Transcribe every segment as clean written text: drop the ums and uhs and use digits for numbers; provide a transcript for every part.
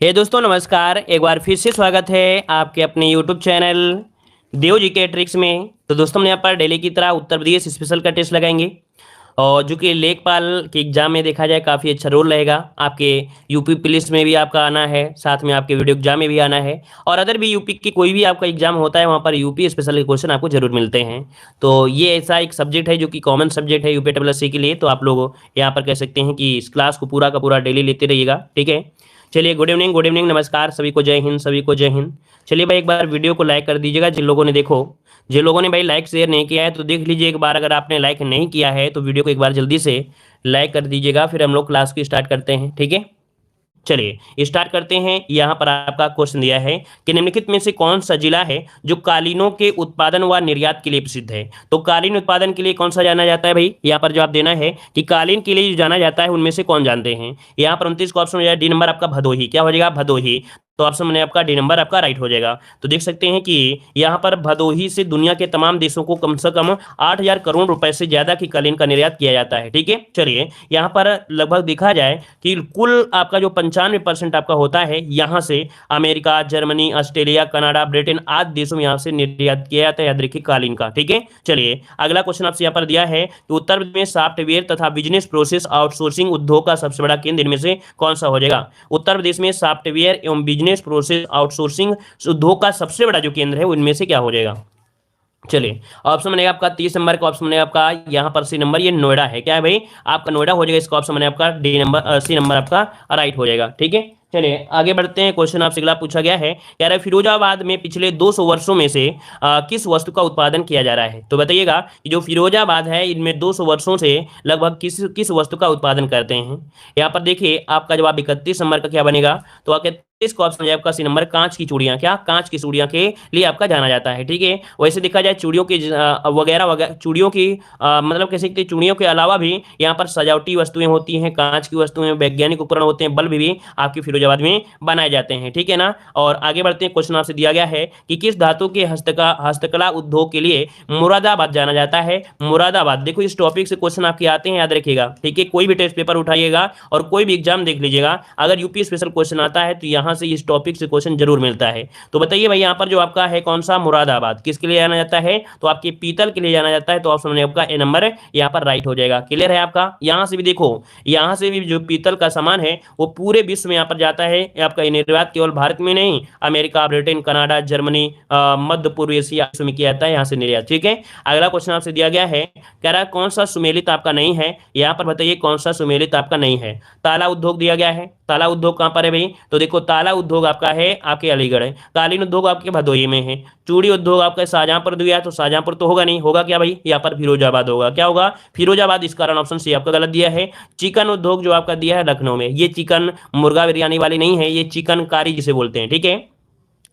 दोस्तों नमस्कार। एक बार फिर से स्वागत है आपके अपने यूट्यूब चैनल देव जी के ट्रिक्स में। तो दोस्तों हम यहाँ पर डेली की तरह उत्तर प्रदेश स्पेशल का टेस्ट लगाएंगे और जो कि लेखपाल के एग्जाम में देखा जाए काफ़ी अच्छा रोल रहेगा। आपके यूपी पुलिस में भी आपका आना है, साथ में आपके वीडियो एग्जाम में भी आना है और अदर भी यूपी की कोई भी आपका एग्जाम होता है वहाँ पर यूपी स्पेशल के क्वेश्चन आपको जरूर मिलते हैं। तो ये ऐसा एक सब्जेक्ट है जो कि कॉमन सब्जेक्ट है यूपी डब्ल्यू एस सी के लिए। तो आप लोग यहाँ पर कह सकते हैं कि इस क्लास को पूरा का पूरा डेली लेते रहिएगा, ठीक है। चलिए, गुड इवनिंग, नमस्कार सभी को, जय हिंद, सभी को जय हिंद। चलिए भाई, एक बार वीडियो को लाइक कर दीजिएगा जिन लोगों ने भाई लाइक शेयर नहीं किया है तो देख लीजिए एक बार। अगर आपने लाइक नहीं किया है तो वीडियो को एक बार जल्दी से लाइक कर दीजिएगा, फिर हम लोग क्लास को स्टार्ट करते हैं, ठीक है। चलिए स्टार्ट करते हैं। यहाँ पर आपका क्वेश्चन दिया है कि निम्नलिखित में से कौन सा जिला है जो कालीनों के उत्पादन व निर्यात के लिए प्रसिद्ध है। तो कालीन उत्पादन के लिए कौन सा जाना जाता है भाई, यहाँ पर जवाब देना है कि कालीन के लिए जो जाना जाता है उनमें से कौन जानते हैं। यहाँ पर 29 का ऑप्शन हो जाएगा डी नंबर आपका भदोही। क्या हो जाएगा, भदोही। तो ऑप्शन में आपका डी नंबर आपका राइट हो जाएगा। तो देख सकते हैं कि यहाँ पर भदोही से दुनिया के तमाम देशों को कम से कम 8,000 करोड़ रुपए से ज्यादा की कालीन का निर्यात किया जाता है, ठीक है। चलिए, यहाँ पर लगभग देखा जाए कि कुल आपका जो 95% आपका होता है यहाँ से America, Germany, Australia, Canada, Britain आदि देशों में यहाँ से निर्यात किया जाता है, याद रखिए, कालीन का, ठीक है। चलिए अगला क्वेश्चन आपसे यहाँ पर दिया है कि उत्तर प्रदेश में सॉफ्टवेयर तथा बिजनेस प्रोसेस आउटसोर्सिंग उद्योग का सबसे बड़ा केंद्र इनमें से कौन सा हो जाएगा। उत्तर प्रदेश में सॉफ्टवेयर एवं बिजनेस प्रोसेस आउटसोर्सिंग उद्योग का सबसे बड़ा जो केंद्र है उनमें से क्या हो जाएगा। चलिए, ऑप्शन बनेगा आपका 30 नंबर का, ऑप्शन बनेगा आपका यहाँ पर सी नंबर, ये नोएडा है। क्या है भाई, आपका नोएडा हो जाएगा। इसका ऑप्शन बनेगा आपका डी नंबर, सी नंबर आपका राइट हो जाएगा, ठीक है। चलिए आगे बढ़ते हैं। क्वेश्चन आपसे अगला पूछा गया है, कह रहा है फिरोजाबाद में पिछले 200 वर्षों में से किस वस्तु का उत्पादन किया जा रहा है। तो बताइएगा कि जो फिरोजाबाद है इनमें 200 वर्षों से लगभग किस किस वस्तु का उत्पादन करते हैं। यहाँ पर देखिए आपका जवाब 31 नंबर का क्या बनेगा, तो आके इसका ऑप्शन है आपका सी नंबर, कांच की चूड़ियां। क्या, कांच की चूड़ियां के लिए आपका जाना जाता है, ठीक है। वैसे देखा जाए चूड़ियों की वगैरह वगैरह चूड़ियों की मतलब कैसे कि चूड़ियों के अलावा भी यहाँ पर सजावटी वस्तुएं होती हैं, कांच की वस्तुएं, वैज्ञानिक उपकरण होते हैं, बल्ब भी आपकी फिरोजाबाद में बनाए जाते हैं, ठीक है ना। और आगे बढ़ते हैं। क्वेश्चन आपसे दिया गया है कि किस धातु के हस्तकला उद्योग के लिए मुरादाबाद जाना जाता है। मुरादाबाद, देखो इस टॉपिक से क्वेश्चन आपके आते हैं, याद रखिएगा, ठीक है। कोई भी टेस्ट पेपर उठाइएगा और कोई भी एग्जाम देख लीजिएगा, अगर यूपी स्पेशल क्वेश्चन आता है तो यहाँ से इस टॉपिक से क्वेश्चन जरूर मिलता है। तो बताइए भाई, यहाँ पर जो आपका है कौन सा, मुरादाबाद, किसके लिए जाना जाता है, तो आपके पीतल के लिए जाना जाता है। तो ऑप्शन में आपका ए नंबर यहाँ पर राइट हो जाएगा। क्लियर है आपका। यहाँ से भी देखो, यहाँ से भी जो पीतल का सामान है वो पूरे विश्व में यहाँ पर जाता है। आपका निर्यात केवल भारत में नहीं, अमेरिका, ब्रिटेन, कनाडा, जर्मनी, मध्य पूर्व एशिया में किया जाता है यहाँ से निर्यात, ठीक है। अगला क्वेश्चन आपसे दिया गया है, कह रहा है कौन सा सुमेलित आपका नहीं है। यहाँ पर बताइए कौन सा सुमेलित आपका नहीं है। ताला उद्योग दिया गया है। ताला उद्योग कहाँ पर है भाई, तो देखो ताला उद्योग आपका है आपके अलीगढ़ है। कालीन उद्योग आपके भदोही में है। चूड़ी उद्योग आपका शाहजहांपुर दिया है, तो शाहजहांपुर तो होगा नहीं, होगा क्या भाई, यहाँ पर फिरोजाबाद होगा। क्या होगा, फिरोजाबाद। इस कारण ऑप्शन सी आपका गलत दिया है। चिकन उद्योग जो आपका दिया है लखनऊ में, ये चिकन मुर्गा बिरयानी वाली नहीं है, ये चिकनकारी जिसे बोलते हैं, ठीक है।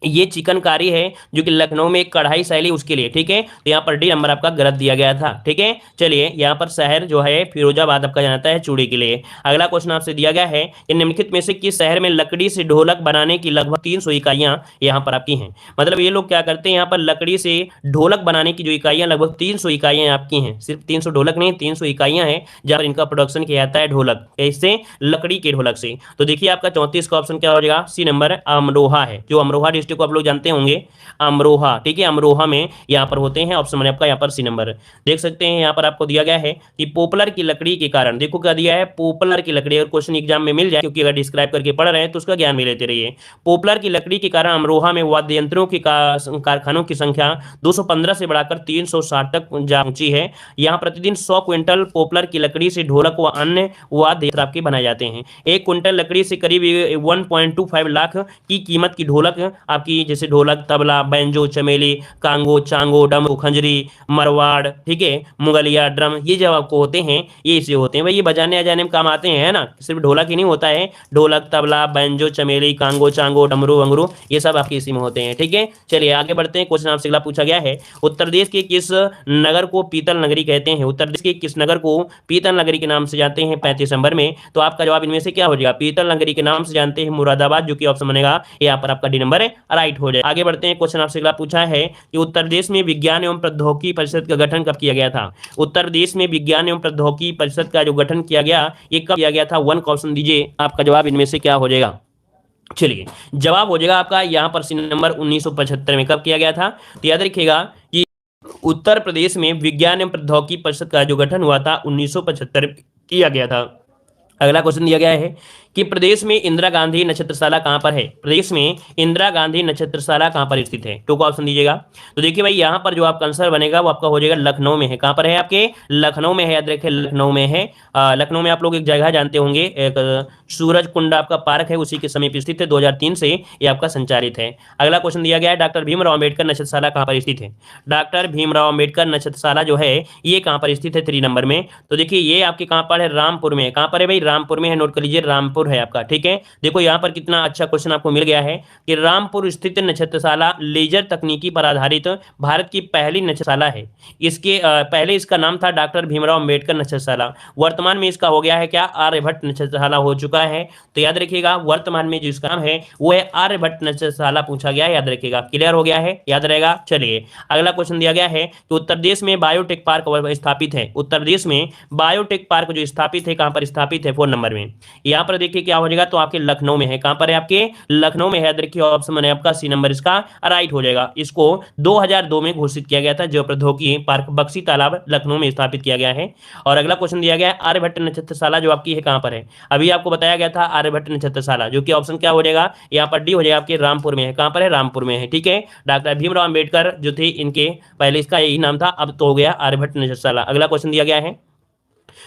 ये चिकनकारी है जो कि लखनऊ में एक कढ़ाई शैली उसके लिए, ठीक है। तो यहाँ पर डी नंबर आपका गलत दिया गया था, ठीक है। चलिए यहाँ पर शहर जो है फिरोजाबाद आपका जाता है चूड़ी के लिए। अगला क्वेश्चन आपसे दिया गया है कि निम्नलिखित में से किस शहर में लकड़ी से ढोलक बनाने की लगभग 300 इकाइयां यहाँ पर आपकी हैं। मतलब ये लोग क्या करते हैं, यहाँ पर लकड़ी से ढोलक बनाने की जो इकाइयां लगभग 300 इकाइयां आपकी हैं। सिर्फ 300 ढोलक नहीं, 300 इकाइयां हैं जहाँ पर इनका प्रोडक्शन किया जाता है ढोलक, इससे लकड़ी के ढोलक से। तो देखिए आपका 34 का ऑप्शन क्या हो जाएगा, सी नंबर अमरोहा है। जो अमरोहा डिस्ट्रिक्ट को आप लोग जानते होंगे, अमरोहा, ठीक है। अमरोहा में यहाँ पर होते हैं। ऑप्शन में आपका यहाँ पर सी नंबर देख सकते हैं। यहाँ पर आपको दिया गया है कि पोपलर की लकड़ी के कारण, देखो क्या दिया है, पोपलर की लकड़ी। अगर क्वेश्चन एग्जाम में मिल जाए, क्योंकि अगर डिस्क्राइब करके पढ़ रहे हैं तो उसका ज्ञान भी लेते रहिए। पोपलर की लकड़ी के कारण अमरोहा में वाद्य यंत्रों के कारखानों की संख्या 215 से बढ़ाकर 360 तक जा पहुंची है। यहाँ प्रतिदिन 100 क्विंटल पोपलर की लकड़ी से ढोलक व अन्य वाद्य यंत्र आपके बनाए जाते हैं। एक क्विंटल लकड़ी से करीब 1.25 लाख की कीमत की ढोलक आपकी, जैसे ढोलक, तबला, बैंजो, चमेली, कांगो, चांगो, डमरू, खंजरी, मरवाड़, ठीक है, मुगलिया, ड्रम, ये जब आपको होते हैं ये इसे होते हैं भाई, ये बजाने अजाने में काम आते हैं, है ना। सिर्फ ढोलक ही नहीं होता है, ढोलक, तबला, बैंजो, चमेली, कांगो, चांगो, डमरू वंगरू, ये सब आपके इसी में होते हैं, ठीक है। चलिए आगे बढ़ते हैं। क्वेश्चन आपसे अगला पूछा गया है, उत्तर प्रदेश के किस नगर को पीतल नगरी कहते हैं। उत्तर प्रदेश के किस नगर को पीतल नगरी के नाम से जानते हैं 35 नंबर में। तो आपका जवाब इनमें से क्या हो जाएगा, पीतल नगरी के नाम से जानते हैं मुरादाबाद, जो कि ऑप्शन बनेगा यहाँ पर आपका डी नंबर राइट हो जाए। आगे बढ़ते हैं। क्वेश्चन आपसे अगला पूछा है कि उत्तर प्रदेश में विज्ञान एवं प्रौद्योगिकी परिषद का गठन कब किया गया था। उत्तर प्रदेश में विज्ञान एवं प्रौद्योगिकी परिषद का जो गठन किया गया, ये कब किया गया था। वन का ऑप्शन दीजिए, आपका जवाब इनमें से क्या हो जाएगा। चलिए, जवाब हो जाएगा आपका यहाँ पर सी नंबर 1975 में। कब किया गया था? तो याद रखिएगा कि उत्तर प्रदेश में विज्ञान एवं प्रौद्योगिकी परिषद का जो गठन हुआ था 1975 में किया गया था। अगला क्वेश्चन दिया गया है कि प्रदेश में इंदिरा गांधी नक्षत्रशाला कहां पर है? प्रदेश में इंदिरा गांधी नक्षत्रशाला कहां पर स्थित है? टू का ऑप्शन दीजिएगा। तो देखिए भाई, यहां पर जो आपका आंसर बनेगा वो आपका हो जाएगा लखनऊ में है। कहां पर है? आपके लखनऊ में है। याद रखिए लखनऊ में है। लखनऊ में आप लोग एक जगह जानते होंगे, एक सूरज कुंड आपका पार्क है, उसी के समीप स्थित है। 2003 से ये आपका संचालित है। अगला क्वेश्चन दिया गया है डॉक्टर भीमराव अम्बेडकर नक्षत्रशाला कहां पर स्थित है? डॉक्टर भीमराव अम्बेडकर नक्षत्रशाला जो है ये कहां पर स्थित है? 3 नंबर में। तो देखिए ये आपके कहां पर है? रामपुर में है। कहां पर है भाई? रामपुर में है। नोट कर लीजिए, रामपुर है आपका। ठीक है, देखो यहाँ पर कितना अच्छा क्वेश्चन आपको मिल गया है कि रामपुर स्थित नक्षत्रशाला लेजर तकनीकी पर आधारित भारत की पहली नक्षत्रशाला है। इसके पहले इसका नाम था डॉक्टर भीमराव अम्बेडकर नक्षत्रशाला। वर्तमान में इसका हो गया है क्या? आर्यभट्ट नक्षत्रशाला हो चुका है। तो याद रखिएगा वर्तमान में जो इसका नाम है वो है आर्यभट्ट नक्षत्रशाला पूछा गया है। याद रखिएगा, क्लियर हो गया है? याद रहेगा। चलिए, अगला क्वेश्चन दिया गया है कि उत्तर प्रदेश में बायोटेक पार्क स्थापित है। उत्तर प्रदेश में बायोटेक पार्क जो स्थापित है कहां पर स्थापित है? 4 नंबर में। यहां पर देखिए क्या हो जाएगा, तो आपके लखनऊ में है। कहां पर है? आपके लखनऊ में है। याद रखिए ऑप्शन है आपका सी नंबर इसका राइट हो जाएगा। इसको 2002 में घोषित किया गया था। जैव प्रौद्योगिकी पार्क बक्सी तालाब लखनऊ में स्थापित किया गया है। और अगला क्वेश्चन दिया गया है आर्यभट्ट नक्षत्रशाला जो आपकी है कहां पर है? अभी आपको बताया गया था आर्यभट्ट नक्षत्रशाला, जो कि ऑप्शन क्या हो जाएगा यहाँ पर डी हो जाएगा। आपके रामपुर में है। कहां पर है? रामपुर में है। ठीक है, डॉक्टर भीमराव अम्बेडकर जो थे इनके पहले इसका यही नाम था, अब तो हो गया आर्यभट्ट नक्षत्रशाला। अगला क्वेश्चन दिया गया है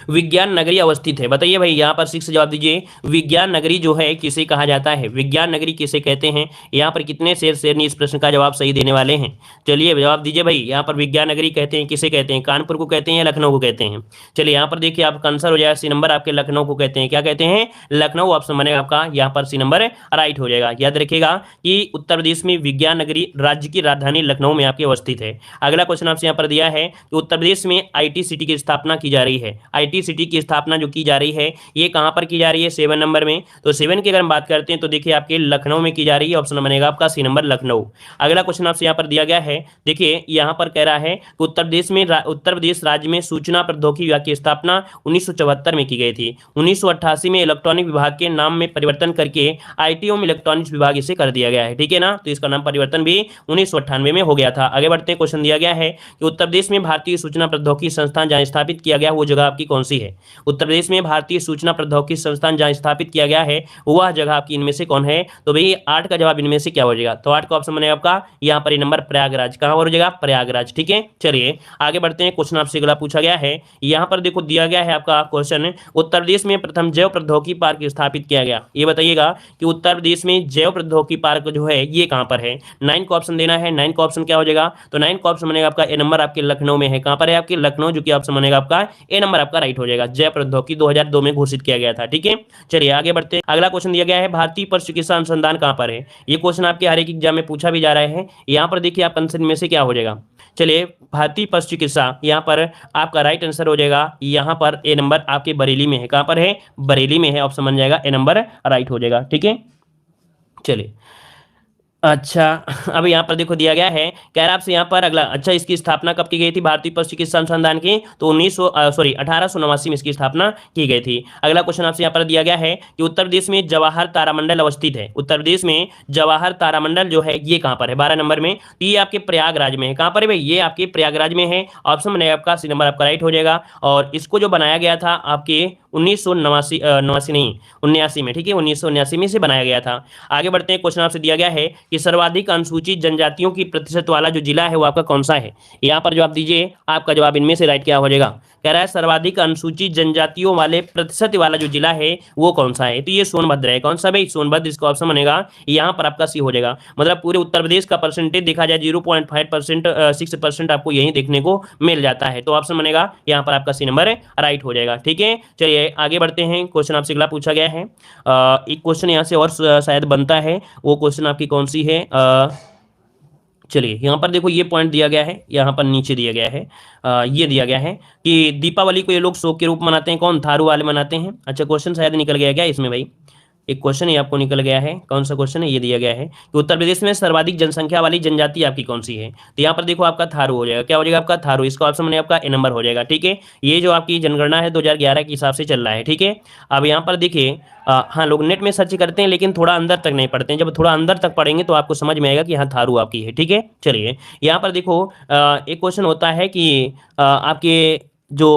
विज्ञान नगरी अवस्थित है। बताइए भाई, यहाँ पर 6 जवाब दीजिए। विज्ञान नगरी जो है किसे कहा जाता है? विज्ञान नगरी किसे कहते हैं? यहाँ पर कितने शेरनी इस प्रश्न का जवाब सही देने वाले हैं? चलिए जवाब दीजिए भाई। यहाँ पर विज्ञान नगरी कहते हैं किसे कहते हैं? कानपुर को कहते हैं या लखनऊ को कहते हैं? चलिए यहाँ पर देखिए आपका आंसर हो जाएगा सी नंबर आपके लखनऊ को कहते हैं। क्या कहते हैं? लखनऊ ऑप्शन बनेगा आपका यहाँ पर सी नंबर राइट हो जाएगा। याद रखिएगा कि उत्तर प्रदेश में विज्ञान नगरी राज्य की राजधानी लखनऊ में आपकी अवस्थित है। अगला क्वेश्चन आपसे यहाँ पर दिया है कि उत्तर प्रदेश में IT सिटी की स्थापना की जा रही है। IT सिटी की स्थापना जो की जा रही है ये कहां पर की जा रही है? 7 नंबर में। तो 7 की अगर हम बात करते हैं तो देखिए आपके लखनऊ में की जा रही है। ऑप्शन बनेगा आपका सी नंबर लखनऊ। अगला क्वेश्चन आपसे यहां पर दिया गया है, देखिए यहां पर कह रहा है कि उत्तर प्रदेश राज्य में सूचना प्रौद्योगिकी विभाग की स्थापना 1974 में की गई थी। 1988 में इलेक्ट्रॉनिक विभाग के नाम में परिवर्तन करके IT एवं इलेक्ट्रॉनिक्स विभाग इसे कर दिया गया है। ठीक है ना, तो इसका नाम परिवर्तन भी 1998 में हो गया था। आगे बढ़ते हैं, क्वेश्चन दिया गया है कि उत्तर प्रदेश में भारतीय सूचना प्रौद्योगिकी संस्थान जहां स्थापित किया गया वो जगह आपकी कौन सी है? उत्तर प्रदेश में भारतीय सूचना प्रौद्योगिकी संस्थान जहां स्थापित किया गया है वह जगह आपकी इनमें से कौन है? तो भाई 8 का जवाब इनमें से क्या हो जाएगा? तो 8 का ऑप्शन बनेगा आपका यहाँ पर नंबर प्रयागराज। कहां पर हो जाएगा? प्रयागराज। ठीक है, चलिए आगे बढ़ते हैं। क्वेश्चन आपसे अगला पूछा गया है, यहाँ पर देखो दिया गया है आपका क्वेश्चन, उत्तर प्रदेश में प्रथम जैव प्रौद्योगिकी पार्क स्थापित किया गया। ये बताइएगा कि उत्तर प्रदेश में जैव प्रौद्योगिकी पार्क जो है ये कहां पर है? 9 का ऑप्शन देना है। 9 का ऑप्शन क्या हो जाएगा? तो 9 का ऑप्शन बनेगा आपका ए नंबर आपके लखनऊ में है। कहां पर है? आपके लखनऊ, जो कि ऑप्शन बनेगा आपका ए नंबर आपका राइट हो जाएगा। जैव प्रौद्योगिकी 2002 में घोषित किया गया था। ठीक है, चलिए आगे बढ़ते हैं। अगला क्वेश्चन दिया गया है भारतीय पशु चिकित्सा अनुसंधान कहां पर है? ये क्वेश्चन आपके हर एक एग्जाम में पूछा भी जा रहा है। यहाँ पर देखिए आप आंसर में से क्या हो जाएगा? चलिए, भारतीय पशु चिकित्सा यहाँ पर आपका राइट आंसर हो जाएगा यहाँ पर ए नंबर आपके बरेली में है। कहां पर है? बरेली में है। ऑप्शन बन जाएगा ए नंबर राइट हो जाएगा। ठीक है, चलिए अच्छा, अब यहाँ पर देखो दिया गया है, कह रहा आपसे यहाँ पर अगला, अच्छा इसकी स्थापना कब की गई थी भारतीय पशु चिकित्सा अनुसंधान की? तो 1889 में इसकी स्थापना की गई थी। अगला क्वेश्चन आपसे यहाँ पर दिया गया है कि उत्तर प्रदेश में जवाहर तारामंडल अवस्थित है। उत्तर प्रदेश में जवाहर तारामंडल जो है ये कहाँ पर है? 12 नंबर में। तो ये आपके प्रयागराज में है। कहाँ पर है भाई? ये आपके प्रयागराज में है। ऑप्शन बनेगा आपका सी नंबर आपका राइट हो जाएगा। और इसको जो बनाया गया था आपके 1989 नहीं 79 में। ठीक है, 1979 में इसे बनाया गया था। आगे बढ़ते हैं, क्वेश्चन आपसे दिया गया है कि सर्वाधिक अनुसूचित जनजातियों की प्रतिशत वाला जो जिला है वो आपका कौन सा है? यहाँ पर जवाब दीजिए, आपका जवाब इनमें से राइट क्या हो जाएगा? कह रहा है सर्वाधिक अनुसूचित जनजातियों वाले प्रतिशत वाला जो जिला है वो कौन सा है? तो ये सोनभद्र है। कौन सा भाई? सोनभद्र। इसका ऑप्शन बनेगा यहाँ पर आपका सी हो जाएगा। मतलब पूरे उत्तर प्रदेश का परसेंटेज देखा जाए 0.5% 6% आपको यही देखने को मिल जाता है। तो ऑप्शन बनेगा यहाँ पर आपका सी नंबर राइट हो जाएगा। ठीक है, चलिए आगे बढ़ते हैं। क्वेश्चन आपसे अगला पूछा गया है, एक क्वेश्चन यहाँ से और शायद बनता है, वो क्वेश्चन आपकी कौन सी है? चलिए यहाँ पर देखो ये पॉइंट दिया गया है, यहाँ पर नीचे दिया गया है, ये दिया गया है कि दीपावली को ये लोग शोक के रूप मनाते हैं। कौन? थारू वाले मनाते हैं। अच्छा, क्वेश्चन शायद निकल गया क्या इसमें भाई? एक क्वेश्चन ये आपको निकल गया है। कौन सा क्वेश्चन है, ये दिया गया है कि उत्तर प्रदेश में सर्वाधिक जनसंख्या वाली जनजाति आपकी कौन सी है। तो यहाँ पर देखो आपका थारू हो जाएगा। क्या हो जाएगा आपका थारू, इसका ऑप्शन में आपका ए नंबर हो जाएगा। ठीक है, ये जो आपकी जनगणना है 2011 के हिसाब से चल रहा है। ठीक है, अब यहाँ पर देखिए हाँ, लोग नेट में सर्च करते हैं लेकिन थोड़ा अंदर तक नहीं पढ़ते हैं। जब थोड़ा अंदर तक पढ़ेंगे तो आपको समझ में आएगा कि हाँ थारू आपकी है। ठीक है, चलिए यहाँ पर देखो एक क्वेश्चन होता है कि आपके जो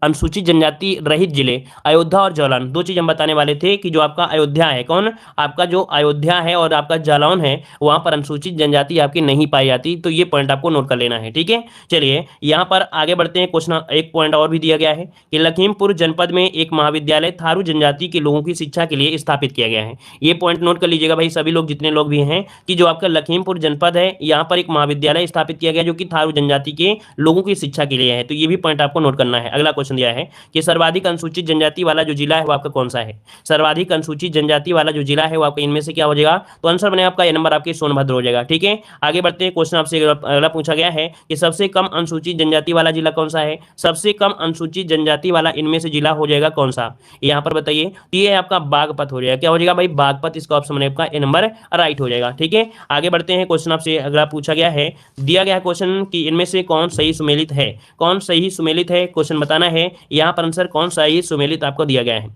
अनुसूचित जनजाति रहित जिले अयोध्या और जालौन, दो चीज हम बताने वाले थे कि जो आपका अयोध्या है, कौन आपका जो अयोध्या है और आपका जालौन है, वहां पर अनुसूचित जनजाति आपकी नहीं पाई जाती। तो ये पॉइंट आपको नोट कर लेना है। ठीक है, चलिए यहाँ पर आगे बढ़ते हैं। क्वेश्चन एक पॉइंट और भी दिया गया है कि लखीमपुर जनपद में एक महाविद्यालय थारू जनजाति के लोगों की शिक्षा के लिए स्थापित किया गया है। ये पॉइंट नोट कर लीजिएगा भाई, सभी लोग जितने लोग भी हैं, कि जो आपका लखीमपुर जनपद है यहाँ पर एक महाविद्यालय स्थापित किया गया जो कि थारू जनजाति के लोगों की शिक्षा के लिए है। तो ये भी पॉइंट आपको नोट करना है। अगला क्वेश्चन दिया है कि सर्वाधिक अनुसूचित जनजाति वाला जो जिला है वो आपका कौन सा है। सर्वाधिक अनुसूचित जनजाति वाला जो जिला है वो आपका इनमें से क्या हो जाएगा, तो आंसर बनेगा आपका ए नंबर आपके सोनभद्र हो जाएगा। ठीक है, आगे बढ़ते हैं। क्वेश्चन आपसे अगला पूछा गया है कि सबसे कम अनुसूचित जनजाति वाला जिला कौन सा है। सबसे कम अनुसूचित जनजाति वाला इनमें से जिला हो जाएगा कौन सा, यहाँ पर बताइए। तो ये आपका बागपत हो जाएगा। क्या हो जाएगा भाई, बागपत। इसका ऑप्शन बनेगा आपका ए नंबर राइट हो जाएगा। ठीक है, आगे बढ़ते हैं। क्वेश्चन आपसे अगला पूछा गया है, दिया गया क्वेश्चन कि इनमें से कौन सही सुमेलित है। कौन सही सुमेलित है, क्वेश्चन बताना है। यहाँ पर आंसर कौन सा ही सुमेलित आपको दिया गया है।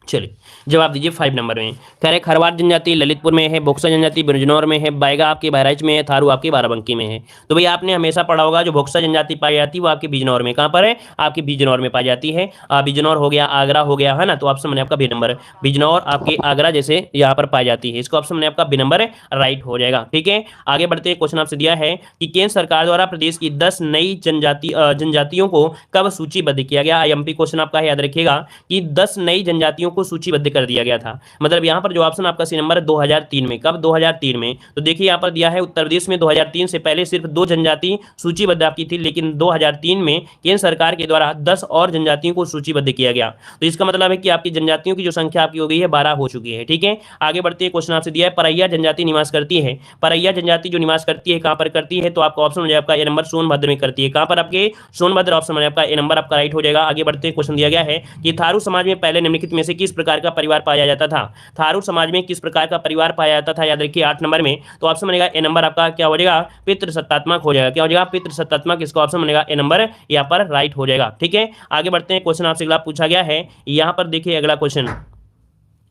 चलिए जवाब दीजिए 5 नंबर में। कह रहे खरवार जनजाति ललितपुर में है, बोक्सा जनजाति बिजनौर में है, बायगा आपके बहराइच में है, थारू आपके बाराबंकी में है। तो भाई आपने हमेशा पढ़ा होगा जो बोक्सा जनजाति पाई जाती है वो आपके बिजनौर में, कहाँ पर है, आपके बिजनौर में पाई जाती है। बिजनौर हो गया, आगरा हो गया, है ना। तो ऑप्शन बने आपका बी नंबर, बिजनौर आपके आगरा जैसे यहाँ पर पाई जाती है। इसका ऑप्शन बने आपका बी नंबर राइट हो जाएगा। ठीक है, आगे बढ़ते हैं। क्वेश्चन आपसे दिया है कि केंद्र सरकार द्वारा प्रदेश की 10 नई जनजातियों को कब सूचीबद्ध किया गया। आईएमपी क्वेश्चन आपका याद रखिएगा कि 10 नई जनजातियों को सूचीबद्ध कर दिया गया था। मतलब यहाँ पर जो ऑप्शन आपका सी नंबर है 2003 में। कब, 2003 में। तो देखिए यहाँ पर दिया है उत्तर प्रदेश में 2003 से पहले सिर्फ 2 जनजाति सूचीबद्ध आपकी थी, लेकिन 2003 में केंद्र सरकार के द्वारा 10 और जनजातियों को सूचीबद्ध किया गया। तो इसका मतलब है कि आपकी जनजातियों की जो संख्या आपकी हो गई है 12 हो चुकी है। ठीक है, आगे बढ़ते हैं। क्वेश्चन आपसे दिया है परैया जनजाति निवास करती है। परैया जनजाति जो निवास करती है कहाँ पर करती है, तो आपका ऑप्शन हो जाएगा आपका ए नंबर सोनभद्र में करती है। कहाँ पर आपके सोनभद्र, ऑप्शन में आपका ए नंबर आपका राइट हो जाएगा। आगे बढ़ते हैं। क्वेश्चन दिया गया है कि थारू समाज में पहले निम्नलिखित में से किस प्रकार का परिवार पाया जाता था। थारू समाज में किस प्रकार का परिवार पाया जाता था, याद रखिए 8 नंबर में। तो ऑप्शन बनेगा ए नंबर आपका क्या हो जाएगा, पितृसत्तात्मक हो जाएगा। क्या हो जाएगा, पितृसत्तात्मक। इसका ऑप्शन बनेगा ए नंबर यहाँ पर राइट हो जाएगा। ठीक है, आगे बढ़ते हैं। क्वेश्चन आपसे अगला पूछा गया है, यहाँ पर देखिए अगला क्वेश्चन।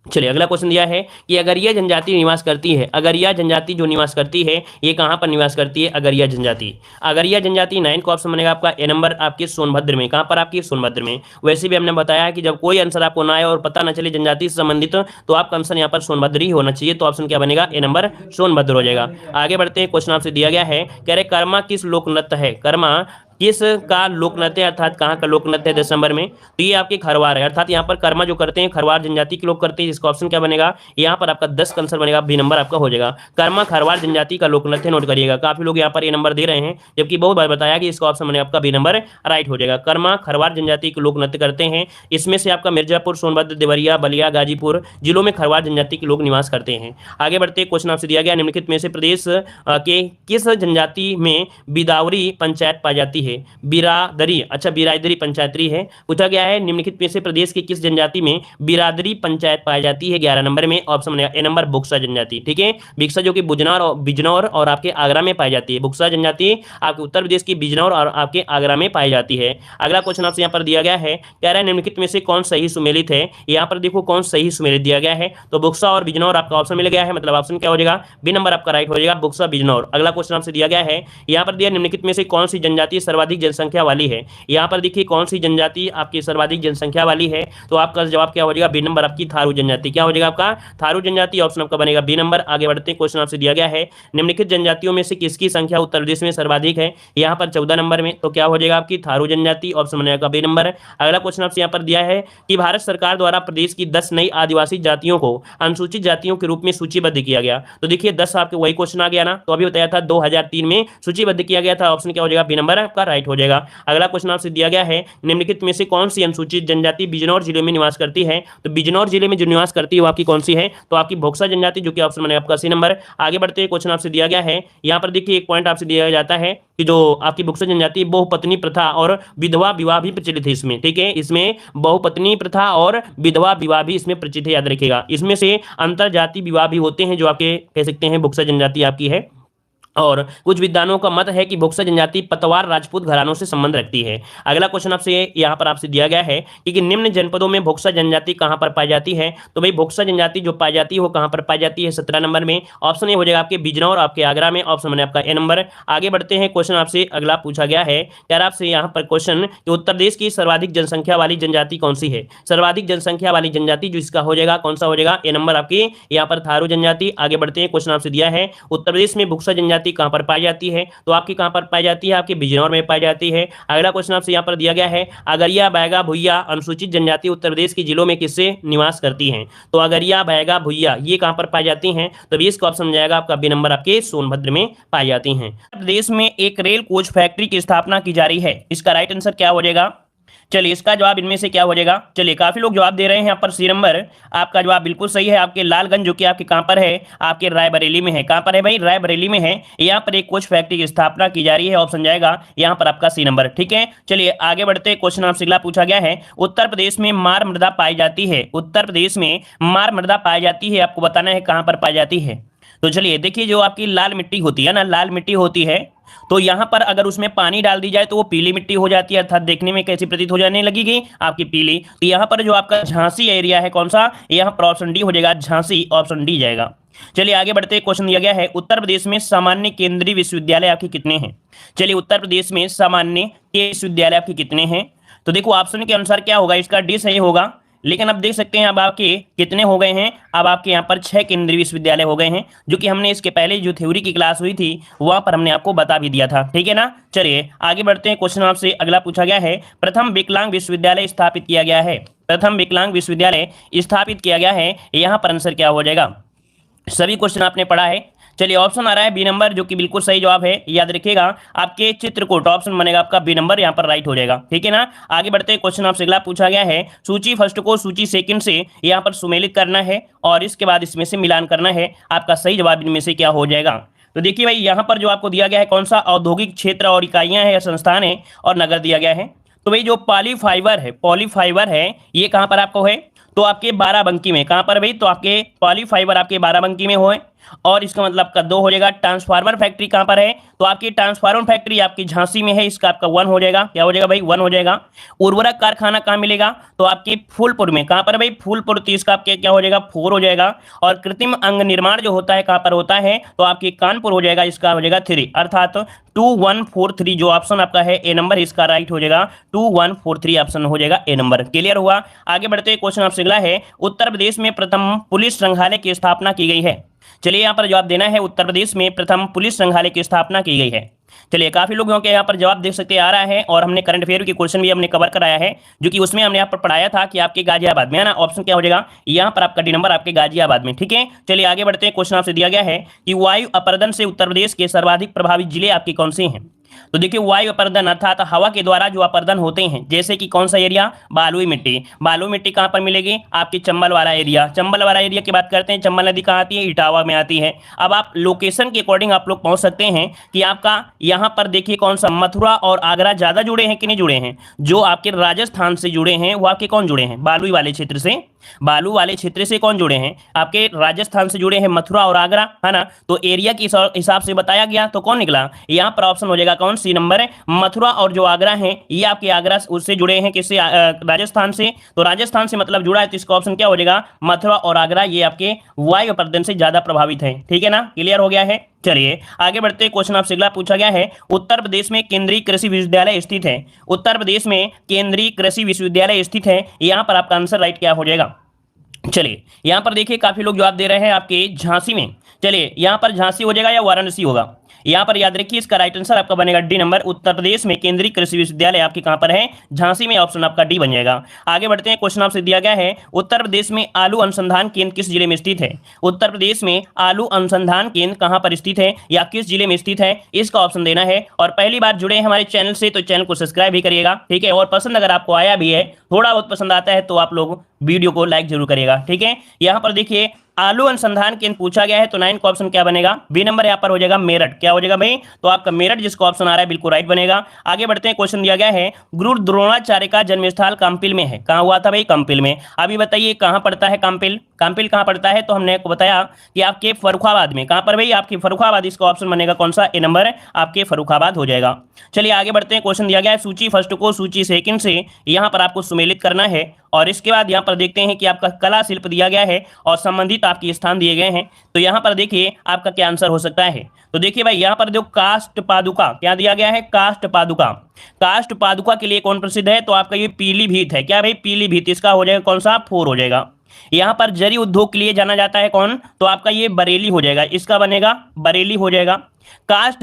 चलिए अगला क्वेश्चन दिया है कि अगरिया जनजाति निवास करती है। अगरिया जनजाति जो निवास करती है ये कहाँ पर निवास करती है, अगरिया जनजाति। अगरिया जनजाति 9 का ऑप्शन बनेगा आपका ए नंबर आपके सोनभद्र में। कहाँ पर आपकी सोनभद्र में। वैसे भी हमने बताया है कि जब कोई आंसर आपको ना आए और पता ना चले जनजाति से संबंधित तो आपका आंसर यहाँ पर सोनभद्र ही होना चाहिए। तो ऑप्शन क्या बनेगा, ए नंबर सोनभद्र हो जाएगा। आगे बढ़ते हैं। क्वेश्चन आपसे दिया गया है, कह रहे कर्मा किस लोक नृत्य है। कर्मा किस का लोक नृत्य, अर्थात कहाँ का लोक नृत्य है दिसंबर में। तो ये आपके खरवार है, अर्थात यहाँ पर कर्मा जो करते हैं खरवार जनजाति के लोग करते हैं। इसका ऑप्शन क्या बनेगा, यहाँ पर आपका 10 का आंसर बनेगा, बी नंबर आपका हो जाएगा। कर्मा खरवार जनजाति का लोक नृत्य नोट करिएगा। काफी लोग यहाँ पर ये नंबर दे रहे हैं, जबकि बहुत बार बताया कि इसका ऑप्शन बनेगा आपका बी नंबर राइट हो जाएगा। कर्मा खरवार जनजाति के लोक नृत्य करते हैं। इसमें से आपका मिर्जापुर, सोनभद्र, देवरिया, बलिया, गाजीपुर जिलों में खरवार जनजाति के लोग निवास करते हैं। आगे बढ़ते क्वेश्चन आपसे दिया गया, निम्नलिखित में से प्रदेश के किस जनजाति में बिदावरी पंचायत पाई जाती है। बिरादरी, अच्छा बिरादरी पंचायतरी है। पूछा गया है निम्नलिखित में से प्रदेश की किस जनजाति में बिरादरी पंचायत पाई जाती है। 11 नंबर में ऑप्शन बनेगा ए नंबर बुक्सा जनजाति। ठीक है, बिक्सा जो कि बिजनौर और आपके आगरा में पाई जाती है। बुक्सा जनजाति आपके उत्तर प्रदेश की बिजनौर और आपके आगरा में पाई जाती है। अगला क्वेश्चन आपसे यहाँ पर दिया गया है, कह रहा है निम्नलिखित में से कौन सही सुमेलित है। यहाँ पर देखो कौन सही सुमेलित दिया गया है, तो बुक्सा और बिजनौर आपका ऑप्शन मिल गया है। मतलब ऑप्शन क्या हो जाएगा, बी नंबर आपका राइट हो जाएगा, बुक्सा बिजनौर। अगला क्वेश्चन आपसे दिया गया है, यहाँ पर दिया निम्नलिखित में से कौन सी जनजाति सर्वाधिक जनसंख्या वाली है। यहाँ पर देखिए कौन सी जनजाति आपकी सर्वाधिक जनसंख्या वाली है, तो आपका जवाब क्या हो जाएगा, बी नंबर आपकी थारू जनजाति। क्या हो जाएगा आपका, थारू जनजाति। ऑप्शन आपका बनेगा बी नंबर। आगे बढ़ते हैं। क्वेश्चन आपसे दिया गया है, निम्नलिखित जनजातियों में से किसकी संख्या उत्तर प्रदेश में सर्वाधिक है। यहाँ पर 14 नंबर में, तो क्या हो जाएगा आपकी थारू जनजाति। ऑप्शन बनेगा बी नंबर। अगला क्वेश्चन आपसे यहाँ पर दिया है कि भारत सरकार द्वारा प्रदेश की 10 नई आदिवासी जातियों को अनुसूचित जातियों के रूप में सूचीबद्ध किया गया। तो देखिए 10 आपके वही क्वेश्चन आ गया ना, तो अभी बताया था 2003 में सूचीबद्ध किया गया था। ऑप्शन क्या हो जाएगा, बी नंबर आपका आपका राइट हो जाएगा। अगला क्वेश्चन आपसे दिया गया है, निम्नलिखित में से कौन सी अनुसूचित जनजाति बिजनौर जिले में निवास करती है? तो बिजनौर जिले में जो निवास करती है वो आपकी कौन सी है? तो आपकी भोक्सा जनजाति, जो कि ऑप्शन बनेगा आपका सी नंबर। आगे बढ़ते हैं, क्वेश्चन आपसे दिया गया है, यहाँ पर देखिए एक पॉइंट आपसे दिया जाता है कि जो आपकी भोक्सा जनजाति बहुपत्नी प्रथा और विधवा विवाह भी प्रचलित है इसमें, ठीक है, इसमें बहुपत्नी प्रथा और विधवा विवाह भी इसमें प्रचलित है, याद रखिएगा। इसमें से अंतर जाति विवाह भी होते हैं जो आपके कह सकते हैं भोक्सा जनजाति आपकी है। और कुछ विद्वानों का मत है कि भोक्सा जनजाति पतवार राजपूत घरानों से संबंध रखती है। अगला क्वेश्चन आपसे यहाँ पर आपसे दिया गया है कि निम्न जनपदों में भोक्सा जनजाति कहाँ पर पाई जाती है? तो भाई भोक्सा जनजाति जो पाई जाती है वो कहाँ पर पाई जाती है? 17 नंबर में। ऑप्शन ए हो जाएगा आपके बिजनौर, आपके आगरा में। ऑप्शन बने आपका ए नंबर। आगे बढ़ते हैं, क्वेश्चन आपसे अगला पूछा गया है, कह रहा आपसे यहाँ पर क्वेश्चन कि उत्तर प्रदेश की सर्वाधिक जनसंख्या वाली जनजाति कौन सी है? सर्वाधिक जनसंख्या वाली जनजाति जो इसका हो जाएगा कौन सा हो जाएगा? ए नंबर आपकी यहाँ पर थारू जनजाति। आगे बढ़ते हैं, क्वेश्चन आपसे दिया है, उत्तर प्रदेश में भोक्सा जनजाति कहाँ पर पाई जाती है? तो आपकी कहां पर पाई जाती है? आपके बिजनौर में पाई जाती है। अगला क्वेश्चन आपसे यहां पर दिया गया है, अगरिया बैगा भुइया अनुसूचित जनजाति उत्तर प्रदेश के जिलों में किससे निवास करती हैं? तो अगरिया बैगा भुइया ये कहां पर पाई जाती हैं? तो इसका ऑप्शन जाएगा आपका बी नंबर, आपके सोनभद्र में पाई जाती हैं। प्रदेश में एक रेल कोच फैक्ट्री की स्थापना की जा रही है, इसका राइट आंसर क्या हो जाएगा? चलिए इसका जवाब इनमें से क्या हो जाएगा? चलिए काफी लोग जवाब दे रहे हैं यहाँ पर सी नंबर। आपका जवाब बिल्कुल सही है, आपके लालगंज, जो कि आपके कहां पर है? आपके रायबरेली में है। कहां पर है भाई? रायबरेली में है। यहाँ पर एक कोच फैक्ट्री की स्थापना की जा रही है, ऑप्शन जाएगा यहाँ पर आपका सी नंबर, ठीक है। चलिए आगे बढ़ते, क्वेश्चन आपसे अगला पूछा गया है, उत्तर प्रदेश में मार मृदा पाई जाती है, उत्तर प्रदेश में मार मृदा पाई जाती है, आपको बताना है कहां पर पाई जाती है। तो चलिए देखिए, जो आपकी लाल मिट्टी होती है ना, लाल मिट्टी होती है, तो यहां पर अगर उसमें पानी डाल दी जाए तो वो पीली मिट्टी हो जाती है, अर्थात देखने में कैसी प्रतीत हो जाने लगेगी? आपकी पीली। तो यहां पर जो आपका झांसी एरिया है कौन सा? यहां पर ऑप्शन डी हो जाएगा, झांसी, ऑप्शन डी जाएगा। चलिए आगे बढ़ते, क्वेश्चन दिया गया है, उत्तर प्रदेश में सामान्य केंद्रीय विश्वविद्यालय आपके कितने हैं? चलिए उत्तर प्रदेश में सामान्य के विश्वविद्यालय आपके कितने हैं? तो देखो ऑप्शन के अनुसार क्या होगा, इसका डी सही होगा, लेकिन अब देख सकते हैं अब आपके कितने हो गए हैं? अब आपके यहाँ पर 6 केंद्रीय विश्वविद्यालय हो गए हैं, जो कि हमने इसके पहले जो थ्योरी की क्लास हुई थी वहां पर हमने आपको बता भी दिया था, ठीक है ना। चलिए आगे बढ़ते हैं, क्वेश्चन आपसे अगला पूछा गया है, प्रथम विकलांग विश्वविद्यालय स्थापित किया गया है, प्रथम विकलांग विश्वविद्यालय स्थापित किया गया है, यहाँ पर आंसर क्या हो जाएगा? सभी क्वेश्चन आपने पढ़ा है। चलिए ऑप्शन आ रहा है बी नंबर, जो कि बिल्कुल सही जवाब है, याद रखिएगा आपके चित्रकूट, ऑप्शन बनेगा आपका बी नंबर, यहाँ पर राइट हो जाएगा, ठीक है ना। आगे बढ़ते हैं, क्वेश्चन आपसे अगला पूछा गया है, सूची फर्स्ट को सूची सेकंड से यहाँ पर सुमेलित करना है और इसके बाद इसमें से मिलान करना है, आपका सही जवाब इनमें से क्या हो जाएगा? तो देखिए भाई, यहाँ पर जो आपको दिया गया है कौन सा औद्योगिक क्षेत्र और इकाइयां है, संस्थान है और नगर दिया गया है। तो भाई जो पॉलीफाइबर है ये कहाँ पर आपको है? तो आपके बाराबंकी में। कहां पर भाई? तो आपके पॉलीफाइबर आपके बाराबंकी में हो, और इसका मतलब का 2 हो जाएगा। ट्रांसफार्मर फैक्ट्री कहां पर है? तो आपकी ट्रांसफार्मर फैक्ट्री आपकी झांसी में है, इसका आपका 1 हो जाएगा। क्या हो जाएगा भाई? 1 हो जाएगा। उर्वरक कारखाना कहां मिलेगा? तो आपके फूलपुर में। कहां पर भाई? फूलपुर, तो इसका आपके क्या हो जाएगा? 4 हो जाएगा। और कृत्रिम अंग निर्माण जो होता है कहां पर होता है? तो आपके कानपुर हो जाएगा, इसका हो जाएगा 3, अर्थात 2143 जो ऑप्शन आपका है ए नंबर, इसका राइट हो जाएगा 2143 ऑप्शन हो जाएगा ए नंबर। क्लियर हुआ? आगे बढ़ते क्वेश्चन आपसे अगला है, उत्तर प्रदेश में प्रथम पुलिस संग्रहालय की स्थापना की गई है। चलिए यहाँ पर जवाब देना है, उत्तर प्रदेश में प्रथम पुलिस संग्रहालय की स्थापना की गई है। चलिए काफी लोगों के यहाँ पर जवाब देख सकते आ रहा है, और हमने करंट अफेयर की क्वेश्चन भी हमने कवर कराया है, जो कि उसमें हमने यहाँ पर पढ़ाया था कि आपके गाजियाबाद में है ना। ऑप्शन क्या हो जाएगा यहाँ पर? आपका डी नंबर, आपके गाजियाबाद में, ठीक है। चलिए आगे बढ़ते हैं, क्वेश्चन आपसे दिया गया है कि वायु अपरदन से उत्तर प्रदेश के सर्वाधिक प्रभावित जिले आपके कौन से हैं। तो देखिए वायु अपरदन अर्थात हवा के द्वारा जो अपरदन होते हैं, जैसे कि कौन सा एरिया? बालुई मिट्टी। बालुई मिट्टी कहां पर मिलेगी? आपके चंबल वाला एरिया। चंबल वाला एरिया की बात करते हैं, चंबल नदी कहां आती है? इटावा में आती है। अब आप लोकेशन के अकॉर्डिंग आप लोग पहुंच सकते हैं कि आपका यहां पर देखिए कौन सा मथुरा और आगरा ज्यादा जुड़े हैं कि नहीं जुड़े हैं? जो आपके राजस्थान से जुड़े हैं वो आपके कौन जुड़े हैं? बालुई वाले क्षेत्र से। बालू वाले क्षेत्र से कौन जुड़े हैं? आपके राजस्थान से जुड़े हैं मथुरा और आगरा, है ना। तो एरिया के हिसाब से बताया गया, तो कौन निकला? यहाँ पर ऑप्शन हो जाएगा कौन? सी नंबर। मथुरा और जो आगरा है ये आपके आगरा उससे जुड़े हैं, किससे? राजस्थान से। तो राजस्थान से मतलब जुड़ा है, तो इसका ऑप्शन क्या हो जाएगा? मथुरा और आगरा ये आपके वायु अपरदन से ज्यादा प्रभावित है, ठीक है ना। क्लियर हो गया है? चलिए आगे बढ़ते हैं, क्वेश्चन आपसे अगला पूछा गया है, उत्तर प्रदेश में केंद्रीय कृषि विश्वविद्यालय स्थित है। उत्तर प्रदेश में केंद्रीय कृषि विश्वविद्यालय स्थित है, यहां पर आपका आंसर राइट क्या हो जाएगा? चलिए यहां पर देखिए काफी लोग जवाब दे रहे हैं आपके झांसी में। चलिए यहां पर झांसी हो जाएगा या वाराणसी होगा? यहाँ पर याद रखिए इसका राइट आंसर आपका बनेगा डी नंबर, उत्तर प्रदेश में केंद्रीय कृषि विश्वविद्यालय आपके कहां पर है, झांसी में, ऑप्शन आपका डी बन जाएगा। आगे बढ़ते हैं, क्वेश्चन आपसे दिया गया है उत्तर प्रदेश में आलू अनुसंधान केंद्र किस जिले में स्थित है। उत्तर प्रदेश में आलू अनुसंधान केंद्र कहां पर स्थित है या किस जिले में स्थित है, इसका ऑप्शन देना है। और पहली बार जुड़े हैं हमारे चैनल से तो चैनल को सब्सक्राइब भी करिएगा, ठीक है। और पसंद अगर आपको आया भी है, थोड़ा बहुत पसंद आता है तो आप लोग वीडियो को लाइक जरूर करिएगा, ठीक है। यहाँ पर देखिए आलू अनुसंधान केंद्र पूछा गया है तो 9 का ऑप्शन क्या बनेगा, बी नंबर यहाँ पर हो जाएगा मेरठ। क्या हो जाएगा भाई, तो आपका मेरठ जिसका ऑप्शन आ रहा है बिल्कुल राइट बनेगा। आगे बढ़ते हैं, क्वेश्चन दिया गया है गुरु द्रोणाचार्य का जन्मस्थल काम्पिल में है, कहां हुआ था भाई, काम्पिल में। अभी बताइए कहां पड़ता है काम्पिल, काम्पिल कहां पड़ता है, तो हमने आपको बताया कि आपके फर्रुखाबाद में। कहां पर भाई, आपके फर्रुखाबाद, इसका ऑप्शन बनेगा कौन सा, ए नंबर आपके फर्रुखाबाद हो जाएगा। चलिए आगे बढ़ते हैं, क्वेश्चन दिया गया है सूची फर्स्ट को सूची सेकंड से यहां पर आपको सुमेलित करना है। और इसके बाद यहां पर देखते हैं कि आपका कला शिल्प दिया गया है और संबंधित आपके स्थान दिए गए हैं। तो यहां पर देखिए आपका क्या आंसर हो सकता है। तो देखिए भाई यहां पर जो काष्ठ पादुका क्या दिया गया है, काष्ठ पादुका। काष्ठ पादुका के लिए कौन प्रसिद्ध है, तो आपका ये पीलीभीत है। क्या भाई, पीलीभीत, इसका हो जाएगा कौन सा, 4 हो जाएगा। यहां पर जरी उद्योग के लिए जाना जाता है कौन, तो आपका ये बरेली हो जाएगा, इसका बनेगा बरेली हो जाएगा। काष्ठ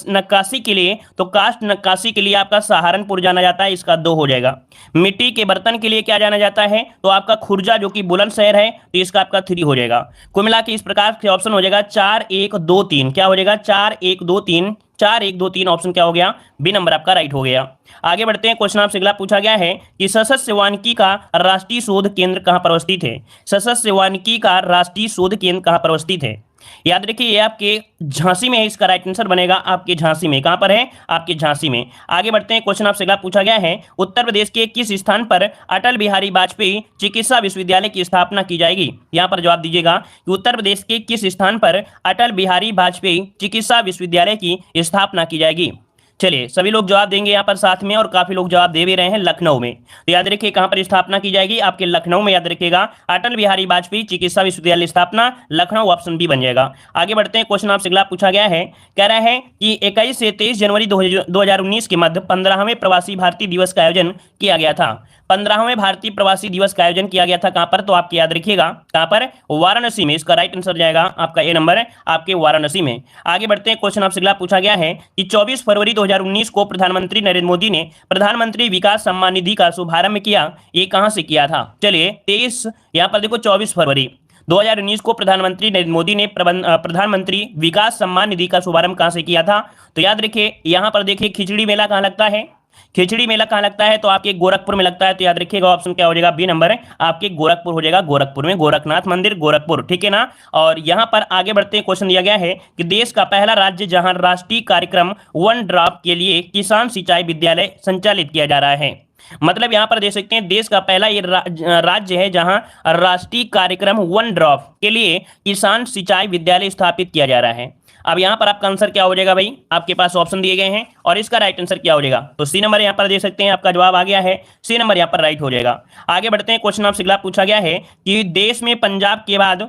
नक्काशी के लिए, तो काष्ठ नक्काशी के लिए आपका सहारनपुर जाना जाता है, इसका 2 हो जाएगा। मिट्टी के बर्तन के लिए क्या जाना जाता है, तो आपका खुर्जा जो कि बुलंदशहर है, तो इसका आपका 3 हो जाएगा। कुल मिला के इस प्रकार से ऑप्शन हो जाएगा 4 1 2 3। क्या हो जाएगा, 4 1 2 3, 4 1 2 3 ऑप्शन क्या हो गया, बी नंबर आपका राइट हो गया। आगे बढ़ते हैं, क्वेश्चन आपसे अगला पूछा गया है कि सशस्त्र वानिकी का राष्ट्रीय शोध केंद्र कहां पर अवस्थित है। सशस्त्र वानिकी का राष्ट्रीय शोध केंद्र कहां पर अवस्थित है, याद रखिए ये आपके झांसी में है, इसका राइट आंसर बनेगा आपके झांसी में। कहां पर है, आपके झांसी में। आगे बढ़ते हैं, क्वेश्चन आपसे अगला पूछा गया है उत्तर प्रदेश के किस स्थान पर अटल बिहारी वाजपेयी चिकित्सा विश्वविद्यालय की स्थापना की जाएगी। यहां पर जवाब दीजिएगा कि उत्तर प्रदेश के किस स्थान पर अटल बिहारी वाजपेयी चिकित्सा विश्वविद्यालय की स्थापना की जाएगी। चलिए सभी लोग जवाब देंगे यहाँ पर साथ में, और काफी लोग जवाब दे भी रहे हैं लखनऊ में। तो याद रखिए कहां पर स्थापना की जाएगी, आपके लखनऊ में। याद रखिएगा अटल बिहारी वाजपेयी चिकित्सा विश्वविद्यालय स्थापना लखनऊ, ऑप्शन बी बन जाएगा। आगे बढ़ते हैं, क्वेश्चन आपसे अगला पूछा गया है, कह रहा है कि 21 से 23 जनवरी 2019 के मध्य 15वें प्रवासी भारतीय दिवस का आयोजन किया गया था। 15वें भारतीय प्रवासी दिवस का आयोजन किया गया था कहां पर, तो आपके याद रखिएगा कहां पर, वाराणसी में। इसका राइट आंसर जाएगा आपका ए नंबर आपके वाराणसी में। आगे बढ़ते हैं, क्वेश्चन आपसे अगला पूछा गया है कि 24 फरवरी 2019 को प्रधानमंत्री नरेंद्र मोदी ने प्रधानमंत्री विकास सम्मान निधि का शुभारंभ किया, ये कहां से किया था। चलिए 23 यहां पर देखो 24 फरवरी 2019 को प्रधानमंत्री नरेंद्र मोदी ने प्रधानमंत्री विकास सम्मान निधि का शुभारंभ कहां से किया था। तो याद रखिए यहां पर देखिए खिचड़ी मेला कहां लगता है, खिचड़ी मेला कहां लगता है, तो आपके गोरखपुर में लगता है। तो याद रखिएगा ऑप्शन क्या हो जाएगा, बी नंबर आपके गोरखपुर हो जाएगा, गोरखपुर में, गोरखनाथ मंदिर गोरखपुर, ठीक है ना। और यहां पर आगे बढ़ते हैं, क्वेश्चन दिया गया है कि देश का पहला राज्य जहां राष्ट्रीय कार्यक्रम वन ड्रॉप के लिए किसान सिंचाई विद्यालय संचालित किया जा रहा है। मतलब यहां पर देख सकते हैं देश का पहला ये राज्य है जहां राष्ट्रीय कार्यक्रम वन ड्रॉप के लिए किसान सिंचाई विद्यालय स्थापित किया जा रहा है। अब यहां पर आपका आंसर क्या हो जाएगा भाई, आपके पास ऑप्शन दिए गए हैं और इसका राइट आंसर क्या हो जाएगा, तो सी नंबर यहां पर देख सकते हैं आपका जवाब आ गया है, सी नंबर यहां पर राइट हो जाएगा। आगे बढ़ते हैं, क्वेश्चन आपसे अगला पूछा गया है कि देश में पंजाब के बाद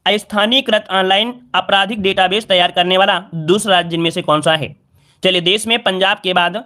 स्थानीयकृत ऑनलाइन आपराधिक डेटाबेस तैयार करने वाला दूसरा राज्य इनमें से कौन सा है। चलिए देश में पंजाब के बाद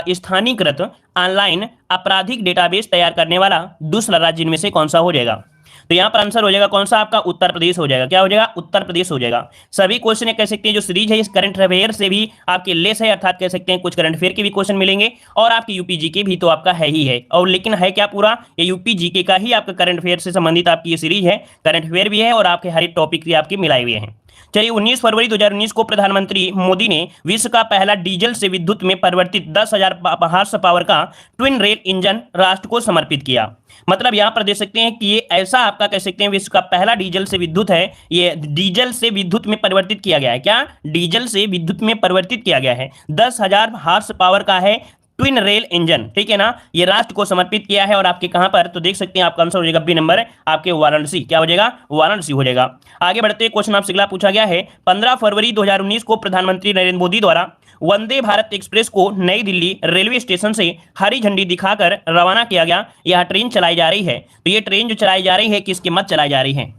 स्थानीयकृत ऑनलाइन आपराधिक डेटाबेस तैयार करने वाला दूसरा राज्य इनमें से कौन सा हो जाएगा। तो यहां पर आंसर हो जाएगा कौन सा, आपका उत्तर प्रदेश हो जाएगा। क्या हो जाएगा, उत्तर प्रदेश हो जाएगा। सभी क्वेश्चन कह सकते हैं जो सीरीज है इस करंट अफेयर से भी आपके लेस है, अर्थात कह सकते हैं कुछ करंट अफेयर के भी क्वेश्चन मिलेंगे और आपके यूपी जीके भी तो आपका है ही है। और लेकिन है क्या पूरा, ये यूपी जीके का ही आपका करंट अफेयर से संबंधित आपकी ये सीरीज है, करंट अफेयर भी है और आपके हर एक टॉपिक भी आपके मिलाए हुए हैं। चलिए 19 फरवरी 2019 को प्रधानमंत्री मोदी ने विश्व का पहला डीजल से विद्युत में परिवर्तित 10,000 हॉर्स पावर का ट्विन रेल इंजन राष्ट्र को समर्पित किया। मतलब यहां पर देख सकते हैं कि ये ऐसा आपका कह सकते हैं विश्व का पहला डीजल से विद्युत है, ये डीजल से विद्युत में परिवर्तित किया गया है। क्या, डीजल से विद्युत में परिवर्तित किया गया है, 10,000 हॉर्स पावर का है ट्विन रेल इंजन, ठीक है ना, ये राष्ट्र को समर्पित किया है। और आपके कहां पर, तो देख सकते हैं आपका आंसर हो जाएगा बी नंबर आपके वाराणसी। क्या हो जाएगा, वाराणसी हो जाएगा। आगे बढ़ते हैं, क्वेश्चन आपसे अगला पूछा गया है 15 फरवरी 2019 को प्रधानमंत्री नरेंद्र मोदी द्वारा वंदे भारत एक्सप्रेस को नई दिल्ली रेलवे स्टेशन से हरी झंडी दिखाकर रवाना किया गया। यह ट्रेन चलाई जा रही है, तो ये ट्रेन जो चलाई जा रही है किसके मत चलाई जा रही है।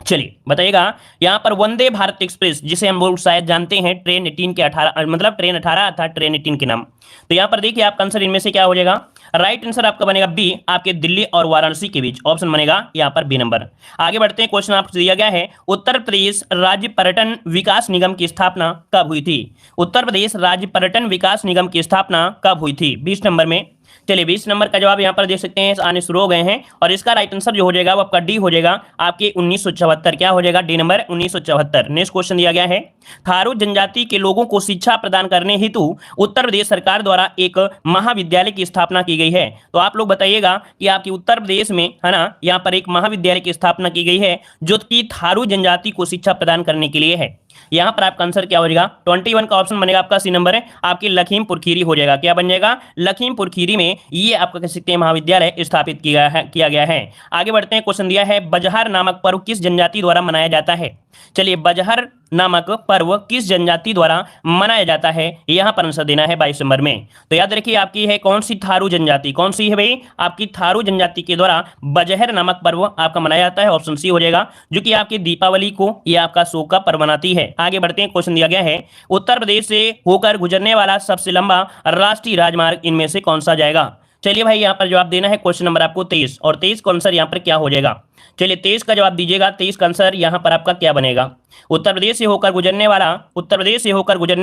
चलिए बताइएगा, यहाँ पर वंदे भारत एक्सप्रेस जिसे हम लोग शायद जानते हैं ट्रेन 18 के 18 मतलब ट्रेन 18 अर्थात ट्रेन 18 के नाम। तो यहाँ पर देखिए आपका आंसर इनमें से क्या हो जाएगा, राइट आंसर आपका बनेगा बी, आपके दिल्ली और वाराणसी के बीच, ऑप्शन बनेगा यहाँ पर बी नंबर। आगे बढ़ते हैं, क्वेश्चन आपको दिया गया है उत्तर प्रदेश राज्य पर्यटन विकास निगम की स्थापना कब हुई थी। उत्तर प्रदेश राज्य पर्यटन विकास निगम की स्थापना कब हुई थी, 20 नंबर में। चलिए 20 नंबर का जवाब यहाँ पर देख सकते हैं आने शुरू हो गए हैं, और इसका राइट आंसर जो हो जाएगा वो आपका डी हो जाएगा, आपके 1974। क्या हो जाएगा, डी नंबर 1974। नेक्स्ट क्वेश्चन दिया गया है, थारू जनजाति के लोगों को शिक्षा प्रदान करने हेतु उत्तर प्रदेश सरकार द्वारा एक महाविद्यालय की स्थापना की गई है। तो आप लोग बताइएगा कि आपकी उत्तर प्रदेश में है ना यहाँ पर एक महाविद्यालय की स्थापना की गई है जो कि थारू जनजाति को शिक्षा प्रदान करने के लिए है। यहां पर आपका आंसर क्या हो जाएगा, 21 का ऑप्शन बनेगा आपका सी नंबर है, आपकी लखीमपुर खीरी हो जाएगा। क्या बन जाएगा, लखीमपुर खीरी में ये आपका कह सकते हैं महाविद्यालय स्थापित किया गया है। आगे बढ़ते हैं, क्वेश्चन दिया है बजहर नामक पर्व किस जनजाति द्वारा मनाया जाता है। चलिए बजहर नामक पर्व किस जनजाति द्वारा मनाया जाता है, यहां पर आंसर देना है 22 नंबर में। तो याद रखिए आपकी है कौन सी, थारू जनजाति। कौन सी है भाई, आपकी थारू जनजाति के द्वारा बजहर नामक पर्व आपका मनाया जाता है, ऑप्शन सी हो जाएगा, जो कि आपकी दीपावली को यह आपका शोक का पर्व मनाती है। आगे बढ़ते हैं, क्वेश्चन दिया गया है उत्तर प्रदेश से होकर गुजरने वाला सबसे लंबा राष्ट्रीय राजमार्ग इनमें से कौन सा जाएगा। चलिए भाई यहाँ पर जवाब देना है, क्वेश्चन नंबर आपको 23, और 23 का आंसर यहाँ पर क्या हो जाएगा। चलिए 23 का जवाब दीजिएगा, 23 का आंसर यहाँ पर आपका क्या बनेगा, उत्तर प्रदेश से होकर गुजरने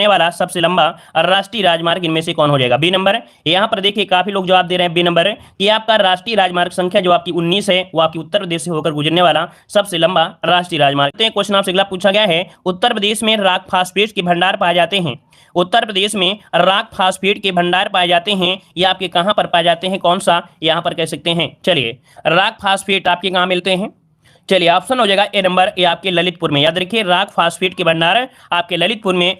वाला सबसे लंबा राष्ट्रीय राजमार्ग इनमें से कौन हो जाएगा, बी नंबर। यहाँ पर देखिए काफी लोग जवाब दे रहे हैं बी नंबर कि आपका राष्ट्रीय राजमार्ग संख्या जो आपकी 19 है वो आपकी उत्तर प्रदेश से होकर गुजरने वाला सबसे लंबा राष्ट्रीय राजमार्ग। क्वेश्चन आपसे अगला पूछा गया है, उत्तर प्रदेश में रॉक फास्फेट के भंडार पाए जाते हैं। उत्तर प्रदेश में रॉक फास्फेट के भंडार पाए जाते हैं, ये आपके कहां पर पाए जाते हैं, कौन सा यहां पर कह सकते हैं। चलिए रॉक फास्फेट आपके कहां मिलते हैं, चलिए ऑप्शन हो जाएगा ए नंबर, ये आपके ललितपुर में। याद रखिए रॉक फास्फेट के भंडार आपके ललितपुर में,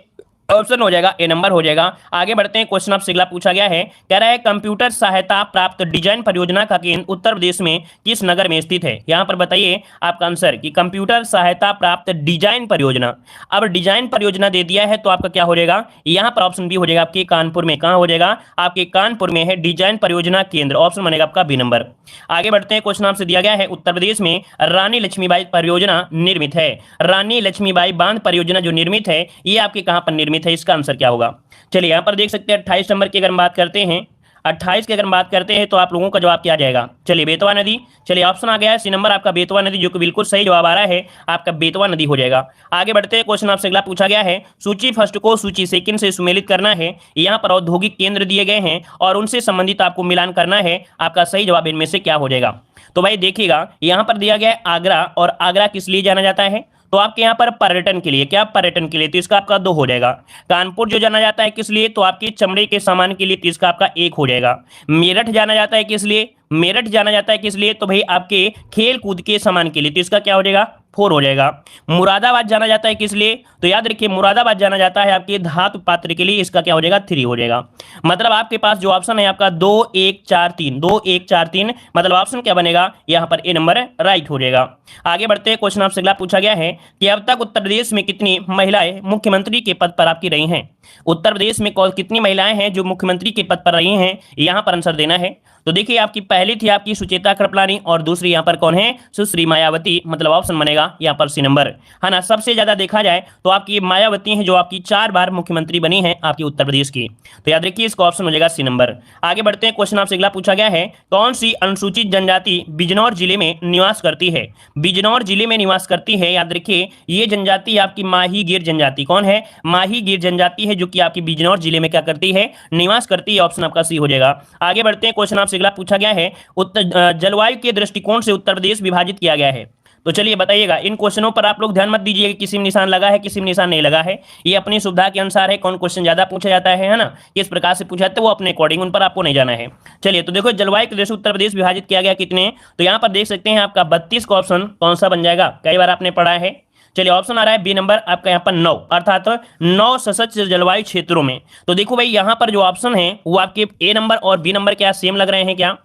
ऑप्शन हो जाएगा ए नंबर हो जाएगा। आगे बढ़ते हैं, क्वेश्चन आपसे अगला पूछा गया है, कह रहा है कंप्यूटर सहायता प्राप्त डिजाइन परियोजना का केंद्र उत्तर प्रदेश में किस नगर में स्थित है। यहां पर बताइए आपका आंसर कि कंप्यूटर सहायता प्राप्त डिजाइन परियोजना, अब डिजाइन परियोजना दे दिया है तो आपका क्या हो जाएगा, यहां पर ऑप्शन बी हो जाएगा आपके कानपुर में। कहां हो जाएगा, आपके कानपुर में है डिजाइन परियोजना केंद्र, ऑप्शन बनेगा आपका बी नंबर। आगे बढ़ते हैं, क्वेश्चन आपसे दिया गया है उत्तर प्रदेश में रानी लक्ष्मीबाई परियोजना निर्मित है। रानी लक्ष्मीबाई बांध परियोजना जो निर्मित है ये आपके कहां पर निर्मित है, इसका आंसर क्या होगा। चलिए यहां पर देख सकते हैं 28 नंबर की अगर हम बात करते हैं, 28 की अगर बात करते हैं तो आप लोगों का जवाब क्या आ जाएगा, चलिए बेतवा नदी। चलिए ऑप्शन आ गया है सी नंबर आपका बेतवा नदी, जो कि बिल्कुल सही जवाब आ रहा है, आपका बेतवा नदी हो जाएगा। आगे बढ़ते हैं, क्वेश्चन आपसे अगला पूछा गया है, सूची फर्स्ट को सूची सेकंड से सुमेलित करना है। यहाँ पर औद्योगिक केंद्र दिए गए हैं और उनसे संबंधित आपको मिलान करना है, आपका सही जवाब इनमें से क्या हो जाएगा। तो भाई देखिएगा यहाँ पर दिया गया है आगरा, और आगरा किस लिए जाना जाता है, तो आपके यहाँ पर पर्यटन के लिए, क्या पर्यटन के लिए, तो इसका आपका 2 हो जाएगा। कानपुर जो जाना जाता है किस लिए, तो आपकी चमड़े के सामान के लिए, तो इसका आपका 1 हो जाएगा। मेरठ जाना जाता है किस लिए, मेरठ जाना जाता है किस लिए, तो भाई आपके खेल कूद के सामान के लिए, तो इसका क्या हो जाएगा, 4 हो जाएगा। मुरादाबाद जाना जाता है किस लिए, तो याद रखिए मुरादाबाद जाना जाता है आपके धातु पात्र के लिए, इसका क्या हो जाएगा, 3 हो जाएगा। मतलब आपके पास जो ऑप्शन है आपका 2 1 4 3, 2 1 4 3, मतलब ऑप्शन क्या बनेगा, यहाँ पर ए नंबर राइट हो जाएगा। आगे बढ़ते हैं, क्वेश्चन आपसे अगला पूछा गया है कि अब तक उत्तर प्रदेश में कितनी महिलाएं मुख्यमंत्री के पद पर आपकी रही हैं। उत्तर प्रदेश में कितनी महिलाएं हैं जो मुख्यमंत्री के पद पर रही हैं, यहाँ पर आंसर देना है। तो देखिए आपकी पहली थी आपकी सुचेता कृपलानी, और दूसरी यहाँ पर कौन है, सुश्री मायावती, मतलब ऑप्शन बनेगा यहाँ पर सी नंबर, है ना। सबसे ज्यादा देखा जाए तो आपकी मायावती है जो आपकी 4 बार मुख्यमंत्री बनी है आपकी उत्तर प्रदेश की, तो याद रखिए इसका ऑप्शन हो जाएगा सी नंबर। आगे बढ़ते हैं, क्वेश्चन आपसे अगला पूछा गया है, कौन सी अनुसूचित जनजाति बिजनौर जिले में निवास करती है। बिजनौर जिले में निवास करती है, याद रखिए ये जनजाति आपकी माही गिर जनजाति, कौन है, माही गिर जनजाति है, जो कि आपकी बिजनौर जिले में क्या करती है, निवास करती है, ऑप्शन आपका सी हो जाएगा। आगे बढ़ते हैं, क्वेश्चन आपसे अगला पूछा गया है, जलवायु के दृष्टिकोण से उत्तर प्रदेश विभाजित किया गया है। तो चलिए बताइएगा, इन क्वेश्चनों पर आप लोग ध्यान मत दीजिए कि किसी में निशान लगा है किसी में निशान नहीं लगा है, ये अपनी सुविधा के अनुसार है, कौन क्वेश्चन ज्यादा पूछा जाता है ना, किस प्रकार से पूछा जाता है वो अपने अकॉर्डिंग, उन पर आपको नहीं जाना है। चलिए तो देखो जलवायु के दृष्टि उत्तर प्रदेश विभाजित किया गया कितने, तो यहाँ पर देख सकते हैं आपका 32 का ऑप्शन कौन सा बन जाएगा, कई बार आपने पढ़ा है। चलिए ऑप्शन आ रहा है बी नंबर आपका यहाँ पर 9, अर्थात 9 सशस्त्र जलवायु क्षेत्रों में। तो देखो भाई यहाँ पर जो ऑप्शन है वो आपके ए नंबर और बी नंबर क्या सेम लग रहे हैं क्या,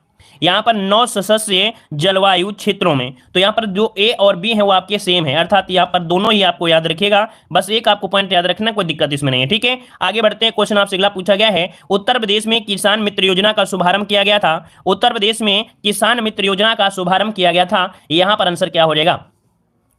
यहाँ पर 9 सशस्त्र जलवायु क्षेत्रों में, तो यहाँ पर जो ए और बी है वो आपके सेम है, अर्थात यहाँ पर दोनों ही आपको याद रखिएगा, बस एक आपको पॉइंट याद रखना, कोई दिक्कत इसमें नहीं है, ठीक है। आगे बढ़ते हैं, क्वेश्चन आपसे अगला पूछा गया है, उत्तर प्रदेश में किसान मित्र योजना का शुभारंभ किया गया था। उत्तर प्रदेश में किसान मित्र योजना का शुभारंभ किया गया था, यहाँ पर आंसर क्या हो जाएगा,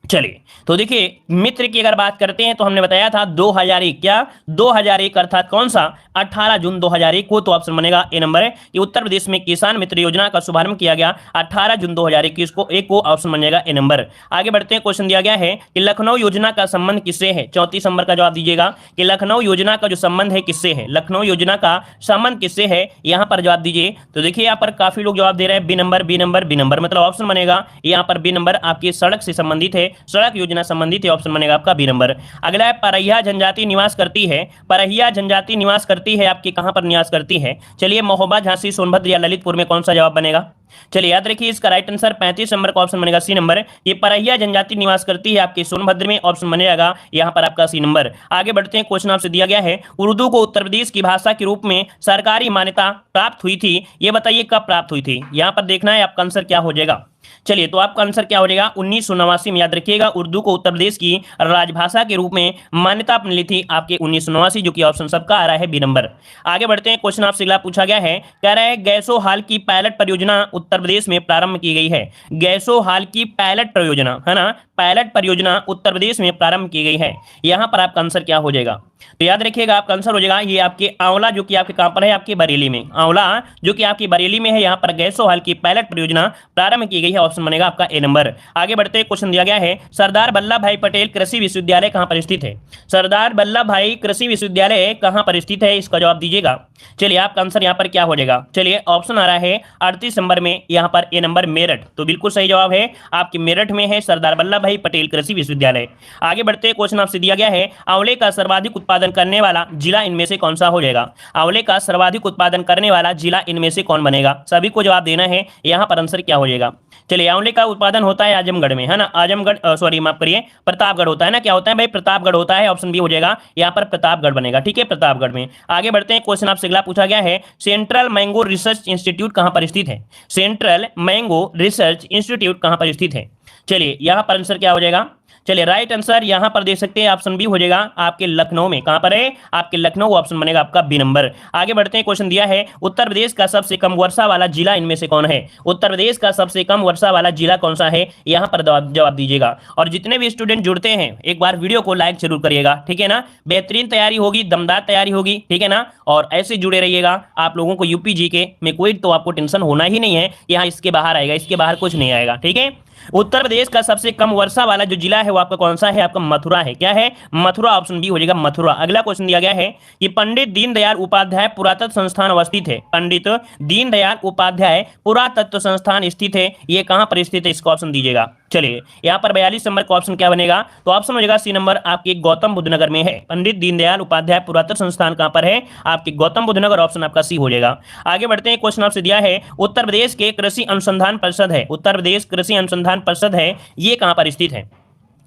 चलिए, तो देखिए मित्र की अगर बात करते हैं तो हमने बताया था 2001, क्या 2001 अर्थात कौन सा 18 जून 2001 को, तो ऑप्शन बनेगा ए नंबर है कि उत्तर प्रदेश में किसान मित्र योजना का शुभारंभ किया गया 18 जून 2021 को, एक को ऑप्शन बन जाएगा ए नंबर। आगे बढ़ते हैं, क्वेश्चन दिया गया है कि लखनऊ योजना का संबंध किससे है, 34 नंबर का जवाब दीजिएगा कि लखनऊ योजना का जो संबंध है किससे है, लखनऊ योजना का संबंध किससे है, यहां पर जवाब दीजिए। तो देखिए यहां पर काफी लोग जवाब दे रहे हैं B number, B number, B number, मतलब ऑप्शन बनेगा यहां पर बी नंबर आपकी सड़क से संबंधित है, सड़क योजना संबंधित है, ऑप्शन बनेगा आपका बी नंबर। अगला है परहिया जनजाति निवास करती है, परहिया जनजाति निवास करती है आपकी कहां पर निवास करती है, चलिए महोबा, झांसी, सोनभद्र या ललितपुर में कौन सा जवाब बनेगा। चलिए याद रखिए इसका राइट आंसर 35 नंबर का ऑप्शन बनेगा सी नंबर। ये परहिया जनजाति निवास करती है आपके सोनभद्र में, ऑप्शन बन जाएगा यहां पर आपका सी नंबर। आगे बढ़ते हैं, क्वेश्चन आपसे दिया गया है उर्दू को उत्तर प्रदेश की भाषा के रूप में सरकारी मान्यता प्राप्त हुई थी, ये बताइए कब प्राप्त हुई थी। यहां पर देखना है आपका आंसर क्या हो जाएगा। चलिए तो आपका आंसर क्या हो जाएगा 1989 में। याद रखिएगा उर्दू को उत्तर प्रदेश की राजभाषा के रूप में मान्यता मिली थी आपके 1989, जो कि ऑप्शन सबका आ रहा है बी नंबर। आगे बढ़ते हैं, क्वेश्चन आपसे अगला पूछा गया है, कह रहा है गैसो हाल की पायलट परियोजना उत्तर प्रदेश में प्रारंभ की गई है, गैसो हाल की पायलट परियोजना है ना, पायलट परियोजना उत्तर प्रदेश में प्रारंभ की गई है, यहां पर आपका आंसर क्या हो जाएगा। तो याद रखिएगा आपका आंसर हो जाएगा ये आपके आंवला, जो कि आपके कहां पर है, आपके बरेली में, आंवला जो कि आपकी बरेली में है, यहां पर गैसो हाल की पायलट परियोजना प्रारंभ की गई है, ऑप्शन बनेगा आपका ए नंबर। आगे बढ़ते हैं, क्वेश्चन दिया गया है सरदार वल्लभ भाई पटेल कृषि विश्वविद्यालय कहां पर स्थित है, सरदार वल्लभ भाई कृषि विश्वविद्यालय कहां पर स्थित है, इसका जवाब दीजिएगा। चलिए आपका आंसर यहां पर क्या हो जाएगा, चलिए ऑप्शन आ रहा है 38 नंबर में, यहां पर ए नंबर मेरठ, तो बिल्कुल सही जवाब है आपके मेरठ में है सरदार वल्लभ भाई पटेल कृषि विश्वविद्यालय। आगे बढ़ते हैं, क्वेश्चन आपसे दिया गया है आंवले का सर्वाधिक उत्पादन करने वाला जिला इनमें से कौन सा हो जाएगा, आंवले का सर्वाधिक उत्पादन करने वाला जिला इनमें से कौन बनेगा, सभी को जवाब देना है, यहां पर आंसर क्या हो जाएगा। चलिए आंवले का उत्पादन होता है आजमगढ़ में है ना, आजमगढ़ सॉरी माफ करिए प्रतापगढ़ होता है ना, क्या होता है भाई प्रतापगढ़ होता है, ऑप्शन बी हो जाएगा यहां पर प्रतापगढ़ बनेगा, ठीक है प्रतापगढ़ में। आगे बढ़ते हैं, क्वेश्चन आपसे अगला पूछा गया है सेंट्रल मैंगो रिसर्च इंस्टीट्यूट कहां पर स्थित है, सेंट्रल मैंगो रिसर्च इंस्टीट्यूट कहां पर स्थित है, चलिए यहां पर आंसर क्या हो जाएगा। चलिए राइट आंसर यहां पर देख सकते हैं ऑप्शन बी हो जाएगा आपके लखनऊ में, कहां पर है आपके लखनऊ, ऑप्शन बनेगा आपका बी नंबर। आगे बढ़ते हैं, क्वेश्चन दिया है उत्तर प्रदेश का सबसे कम वर्षा वाला जिला इनमें से कौन है, उत्तर प्रदेश का सबसे कम वर्षा वाला जिला कौन सा है, यहां पर जवाब दीजिएगा। और जितने भी स्टूडेंट जुड़ते हैं एक बार वीडियो को लाइक जरूर करिएगा, ठीक है ना, बेहतरीन तैयारी होगी, दमदार तैयारी होगी, ठीक है ना, और ऐसे जुड़े रहिएगा। आप लोगों को यूपी जीके में कोई तो आपको टेंशन होना ही नहीं है, यहाँ इसके बाहर आएगा, इसके बाहर कुछ नहीं आएगा, ठीक है। उत्तर प्रदेश का सबसे कम वर्षा वाला जो जिला है वो आपका कौन सा है, आपका मथुरा है, क्या है मथुरा, ऑप्शन बी हो जाएगा मथुरा। अगला क्वेश्चन दिया गया है कि पंडित दीनदयाल उपाध्याय पुरातत्व संस्थान अवस्थित है, पंडित दीनदयाल उपाध्याय पुरातत्व संस्थान स्थित है, ये कहां पर स्थित है, इसका ऑप्शन दीजिएगा। चलिए यहां पर 42 नंबर का ऑप्शन क्या बनेगा, तो ऑप्शन हो जाएगा सी नंबर आपके गौतम बुद्ध नगर में है, पंडित दीनदयाल उपाध्याय पुरातत्व संस्थान कहां पर है, आपके गौतम बुद्ध नगर, ऑप्शन आपका सी हो जाएगा। आगे बढ़ते हैं, क्वेश्चन आपसे दिया है उत्तर प्रदेश के कृषि अनुसंधान परिषद है, उत्तर प्रदेश कृषि अनुसंधान परिषद है, ये कहां पर स्थित है।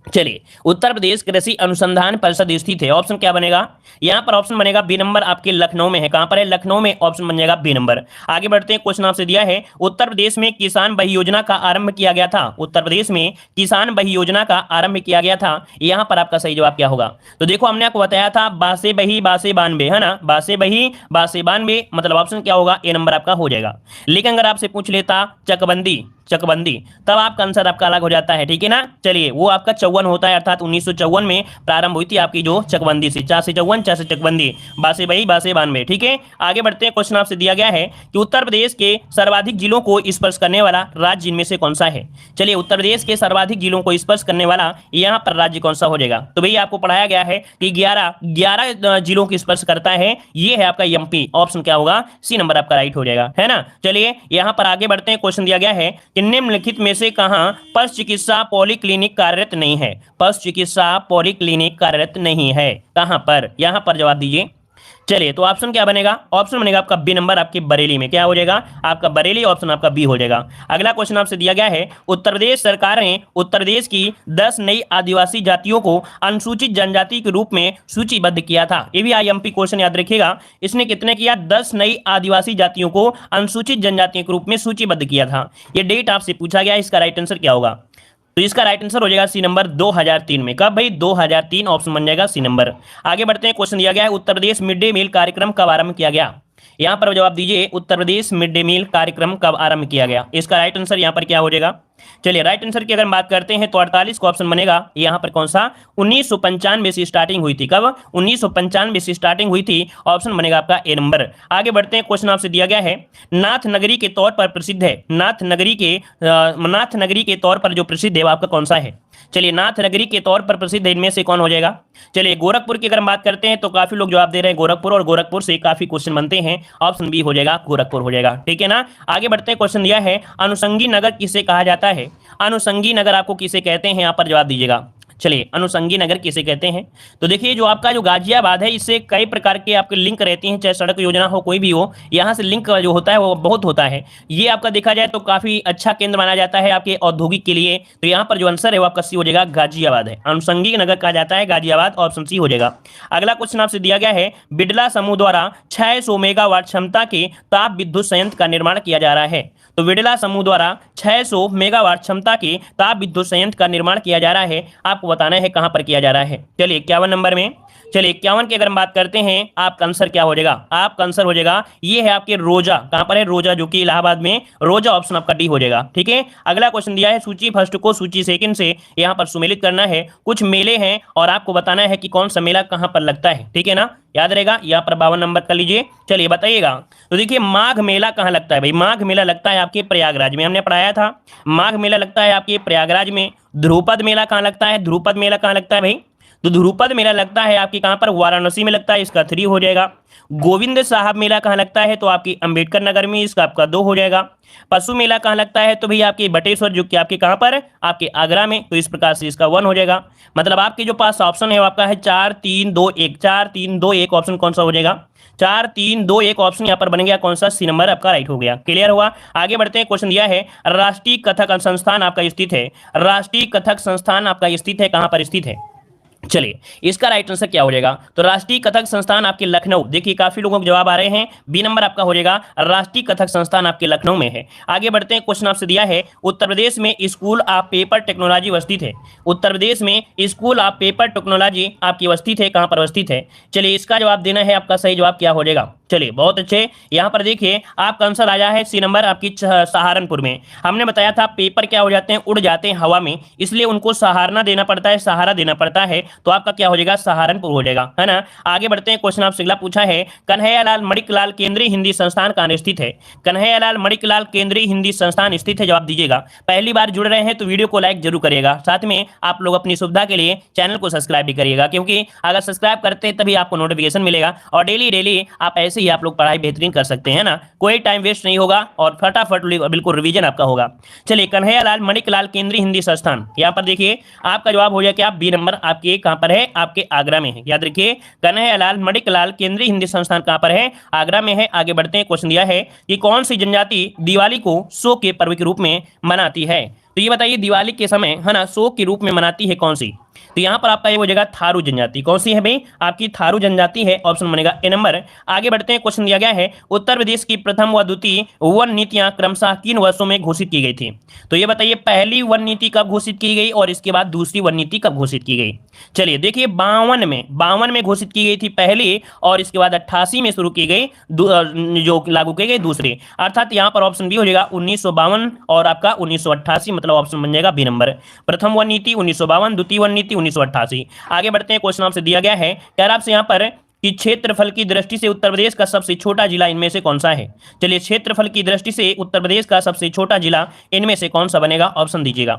चलिए उत्तर प्रदेश कृषि अनुसंधान परिषद स्थित है, ऑप्शन क्या बनेगा, यहां पर ऑप्शन बनेगा बी नंबर आपके लखनऊ में है, कहां पर है लखनऊ में, ऑप्शन बन जाएगा बी नंबर। आगे बढ़ते हैं, क्वेश्चन आपसे दिया है उत्तर प्रदेश में किसान बही योजना का आरंभ किया गया था, उत्तर प्रदेश में किसान बही योजना का आरंभ किया गया था, यहां पर आपका सही जवाब क्या होगा। तो देखो हमने आपको बताया था बासे बही बासे बानवे है ना, बासे बही बासे बानवे, मतलब ऑप्शन क्या होगा ए नंबर आपका हो जाएगा। लेकिन अगर आपसे पूछ लेता चकबंदी, चकबंदी, तब आपका आंसर आपका अलग हो जाता है, ठीक है ना। चलिए वो आपका 54 होता है, अर्थात 1954 में प्रारंभ हुई थी आपकी जो चकबंदी से, 4 से 54 4 से चकबंदी, बासे बही बासे बानवे, ठीक है। आगे बढ़ते हैं, क्वेश्चन आपसे दिया गया है कि उत्तर प्रदेश के सर्वाधिक जिलों को स्पर्श करने वाला राज्य इनमें से कौन सा है। चलिए उत्तर प्रदेश के सर्वाधिक जिलों को स्पर्श करने वाला यहाँ पर राज्य कौन सा हो जाएगा। तो भैया आपको पढ़ाया गया है कि 11 जिलों को स्पर्श करता है, ये है आपका एमपी, ऑप्शन क्या होगा सी नंबर आपका राइट हो जाएगा, है ना। चलिए यहाँ पर आगे बढ़ते हैं, क्वेश्चन दिया गया है कि निम्नलिखित में से कहां पशु चिकित्सा पॉलीक्लिनिक कार्यरत नहीं है, पशु चिकित्सा पॉलीक्लिनिक कार्यरत नहीं है, कहां पर, यहां पर जवाब दीजिए। चलिए तो ऑप्शन क्या बनेगा, ऑप्शन बनेगा आपका बी नंबर आपके बरेली में, क्या हो जाएगा आपका बरेली, ऑप्शन आपका बी हो जाएगा। अगला क्वेश्चन आपसे दिया गया है उत्तर प्रदेश सरकार ने उत्तर प्रदेश की 10 नई आदिवासी जातियों को अनुसूचित जनजाति के रूप में सूचीबद्ध किया था, ये भी आईएमपी क्वेश्चन याद रखिएगा, इसने कितने किया 10 नई आदिवासी जातियों को अनुसूचित जनजातियों के रूप में सूचीबद्ध किया था, ये डेट आपसे पूछा गया, इसका राइट आंसर क्या होगा। तो इसका राइट आंसर हो जाएगा सी नंबर 2003 में, कब भाई 2003, ऑप्शन बन जाएगा सी नंबर। आगे बढ़ते हैं, क्वेश्चन दिया गया है Uttar Pradesh mid day meal कार्यक्रम कब आरंभ किया गया, यहाँ पर जवाब दीजिए, Uttar Pradesh mid day meal कार्यक्रम कब आरंभ किया गया? इसका राइट आंसर यहाँ पर क्या हो जाएगा? चलिए राइट आंसर की अगर बात करते हैं तो 48 का ऑप्शन बनेगा। यहाँ पर कौन सा? 1995 से स्टार्टिंग हुई थी। कब? 1995 से स्टार्टिंग हुई थी। ऑप्शन बनेगा आपका ए नंबर। आगे बढ़ते हैं, क्वेश्चन आपसे दिया गया है, नाथ नगरी के तौर पर प्रसिद्ध है, नाथ नगरी के तौर पर जो प्रसिद्ध है वो आपका कौन सा है? चलिए नाथ नगरी के तौर पर प्रसिद्ध इनमें से कौन हो जाएगा? चलिए गोरखपुर की अगर हम बात करते हैं तो काफी लोग जवाब दे रहे हैं गोरखपुर, और गोरखपुर से काफी क्वेश्चन बनते हैं। ऑप्शन बी हो जाएगा, गोरखपुर हो जाएगा। ठीक है ना। आगे बढ़ते हैं, क्वेश्चन दिया है, अनुषंगी नगर किसे कहा जाता है? अनुषंगी नगर आपको किसे कहते हैं? यहाँ पर जवाब दीजिएगा। चलिए अनुषंगी नगर किसे कहते हैं? तो देखिए जो आपका जो गाजियाबाद है, इससे कई प्रकार के आपके लिंक रहते हैं, चाहे सड़क योजना हो कोई भी हो, यहाँ से लिंक जो होता है वो बहुत होता है। ये आपका देखा जाए तो काफी अच्छा केंद्र माना जाता है आपके औद्योगिक के लिए। तो यहाँ पर जो आंसर है वो आपका सी हो जाएगा, गाजियाबाद है। अनुषंगी नगर कहा जाता है गाजियाबाद, ऑप्शन सी हो जाएगा। अगला क्वेश्चन आपसे दिया गया है, बिड़ला समूह द्वारा 600 मेगावाट क्षमता के ताप विद्युत संयंत्र का निर्माण किया जा रहा है। तो बिड़ला समूह द्वारा 600 मेगावाट क्षमता के ताप विद्युत संयंत्र का निर्माण किया जा रहा है। आपको बताना है कहां पर किया जा रहा है। चलिए 51 नंबर में। चलिए 51 की अगर हम बात करते हैं, आपका आंसर क्या हो जाएगा? आपका आंसर हो जाएगा, ये है आपके रोजा। कहां पर है? रोजा, जो कि इलाहाबाद में रोजा, ऑप्शन आपका डी हो जाएगा। ठीक है। अगला क्वेश्चन दिया है, सूची फर्स्ट को सूची सेकंड से यहां पर सुमेलित करना है। कुछ मेले हैं और आपको बताना है कि कौन सा मेला कहां पर लगता है। ठीक है ना, याद रहेगा। यहाँ पर 52 नंबर कर लीजिए। चलिए बताइएगा। तो देखिए माघ मेला कहाँ लगता है भाई? माघ मेला लगता है आपके प्रयागराज में, हमने पढ़ाया था। माघ मेला लगता है आपके प्रयागराज में। ध्रुपद मेला कहाँ लगता है? ध्रुपद मेला कहाँ लगता है भाई? तो ध्रुपद मेला लगता है आपकी कहाँ पर? वाराणसी में लगता है, इसका 3 हो जाएगा। गोविंद साहब मेला कहाँ लगता है? तो आपकी अंबेडकर नगर में, इसका आपका 2 हो जाएगा। पशु मेला कहाँ लगता है? तो भैया आपके बटेश्वर, जो कि आपके कहाँ पर? आपके आगरा में, तो इस प्रकार से इसका 1 हो जाएगा। मतलब आपके जो पास ऑप्शन है वो आपका है 4 3 2 1, 4 3 2 1। ऑप्शन कौन सा हो जाएगा? 4 3 2 1 ऑप्शन यहाँ पर बन गया। कौन सा? सी नंबर आपका राइट हो गया। क्लियर हुआ। आगे बढ़ते हैं, क्वेश्चन दिया है, राष्ट्रीय कथक संस्थान आपका स्थित है, राष्ट्रीय कथक संस्थान आपका स्थित है, कहाँ पर स्थित है? चलिए इसका राइट आंसर क्या हो जाएगा? तो राष्ट्रीय कथक संस्थान आपके लखनऊ। देखिए काफी लोगों के जवाब आ रहे हैं, बी नंबर आपका हो जाएगा, राष्ट्रीय कथक संस्थान आपके लखनऊ में है। आगे बढ़ते हैं, क्वेश्चन आपसे दिया है, उत्तर प्रदेश में स्कूल ऑफ पेपर टेक्नोलॉजी अवस्थित है। उत्तर प्रदेश में स्कूल ऑफ पेपर टेक्नोलॉजी आपकी अवस्थित है, कहां पर अवस्थित है? चलिए इसका जवाब देना है, आपका सही जवाब क्या हो जाएगा? चलिए बहुत अच्छे। यहाँ पर देखिए आपका आंसर आया है सी नंबर आपकी सहारनपुर में। हमने बताया था पेपर क्या हो जाते हैं? उड़ जाते हैं हवा में, इसलिए उनको सहारना देना पड़ता है, सहारा देना पड़ता है। तो आपका क्या हो जाएगा? सहारनपुर हो जाएगा, है ना। आगे बढ़ते हैं, क्वेश्चन आपसे अगला पूछा है, कन्हैयालाल मणिकलाल केंद्रीय हिंदी संस्थान कहाँ स्थित है? कन्हैयालाल मणिकलाल केंद्रीय हिंदी संस्थान स्थित है, जवाब दीजिएगा। पहली बार जुड़ रहे हैं तो वीडियो को लाइक जरूर करिएगा, साथ में आप लोग अपनी सुविधा के लिए चैनल को सब्सक्राइब भी करिएगा, क्योंकि अगर सब्सक्राइब करते हैं तभी आपको नोटिफिकेशन मिलेगा, और डेली डेली आप ऐसे ही आप लोग पढ़ाई बेहतरीन कर सकते हैं ना। कोई टाइम वेस्ट नहीं होगा और फटाफट बिल्कुल रिवीजन आपका होगा। चलिए कन्हैयालाल मणिकलाल केंद्रीय हिंदी संस्थान, यहाँ पर देखिए आपका जवाब हो जाए क्या? बी नंबर आपके कहां पर है? आपके आगरा में है। याद रखिए कन्हैयालाल मणिकलाल केंद्रीय हिंदी संस्थान कहां पर है? आगरा में है। आगे बढ़ते हैं, क्वेश्चन दिया है कि कौन सी जनजाति दिवाली को शोक के पर्व के रूप में मनाती है? तो ये बताइए दिवाली के समय, है ना, शोक के रूप में मनाती है कौन सी? तो यहाँ पर आपका ये हो जाएगा थारू जनजाति। कौन सी है भाई? आपकी थारू जनजाति है, ऑप्शन बनेगा ए नंबर। आगे बढ़ते हैं, क्वेश्चन दिया गया है, उत्तर प्रदेश की प्रथम व द्वितीय वन नीतियां क्रमशः किन वर्षों में घोषित की गई थी? तो ये बताइए पहली वन नीति कब घोषित की गई और इसके बाद दूसरी वन नीति कब घोषित की गई? चलिए देखिए 52 में घोषित की गई थी पहली, और इसके बाद 88 में शुरू की गई जो लागू की गई दूसरी। अर्थात यहाँ पर ऑप्शन बी हो जाएगा 1952 और आपका 1988, मतलब ऑप्शन बन जाएगा बी नंबर। प्रथम वन नीति 1952, द्वितीय वन नीति 1988। आगे बढ़ते हैं, क्वेश्चन आपसे दिया गया है, कह रहा आपसे यहाँ पर कि क्षेत्रफल की दृष्टि से उत्तर प्रदेश का सबसे छोटा जिला इनमें से कौन सा है? चलिए क्षेत्रफल की दृष्टि से उत्तर प्रदेश का सबसे छोटा जिला इनमें से कौन सा बनेगा? ऑप्शन दीजिएगा।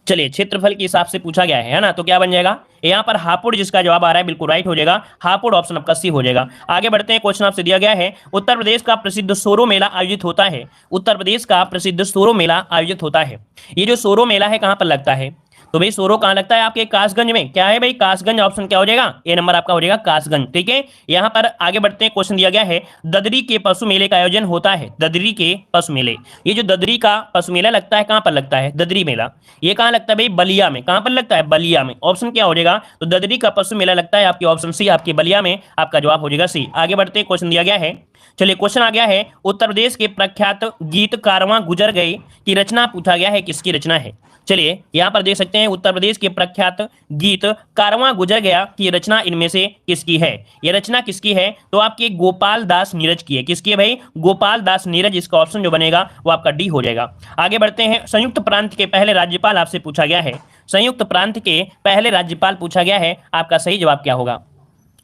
चलिए क्षेत्रफल के हिसाब से पूछा गया है ना, तो क्या बन जाएगा? यहाँ पर हापुड़, जिसका जवाब आ रहा है बिल्कुल राइट हो जाएगा, हापुड़, ऑप्शन आपका सी हो जाएगा। आगे बढ़ते हैं, क्वेश्चन आपसे दिया गया है, उत्तर प्रदेश का प्रसिद्ध सोरो मेला आयोजित होता है। उत्तर प्रदेश का प्रसिद्ध सोरो मेला आयोजित होता है। ये जो सोरो मेला है कहाँ पर लगता है? तो भाई सोरो कहाँ लगता है? आपके कासगंज में। क्या है भाई? कासगंज, ऑप्शन क्या हो जाएगा? ए नंबर आपका हो जाएगा कासगंज। ठीक है। यहाँ पर आगे बढ़ते हैं, क्वेश्चन दिया गया है, ददरी के पशु मेले का आयोजन होता है। ददरी के पशु मेले, ये जो ददरी का पशु मेला लगता है कहाँ पर लगता है? ददरी मेला ये कहाँ लगता है भाई? बलिया में। कहाँ पर लगता है? बलिया में। ऑप्शन क्या हो जाएगा? तो ददरी का पशु मेला लगता है आपके ऑप्शन सी, आपके बलिया में। आपका जवाब हो जाएगा सी। आगे बढ़ते हैं, क्वेश्चन दिया गया है, चलिए क्वेश्चन आ गया है, उत्तर प्रदेश के प्रख्यात गीत कारवां गुजर गए की रचना पूछा गया है, किसकी रचना है? चलिए यहाँ पर देख सकते हैं हैं उत्तर प्रदेश के प्रख्यात गीत कारवां गुजर गया की रचना इनमें से किसकी है? ये रचना किसकी है? तो आपकी गोपाल दास नीरज की है। किसकी है भाई? गोपाल दास नीरज। इसका ऑप्शन जो बनेगा वो आपका डी हो जाएगा। आगे बढ़ते हैं। संयुक्त प्रांत के पहले राज्यपाल आपसे पूछा गया है। संयुक्त प्रांत के पहले राज्यपाल पूछा गया है, आपका सही जवाब क्या होगा?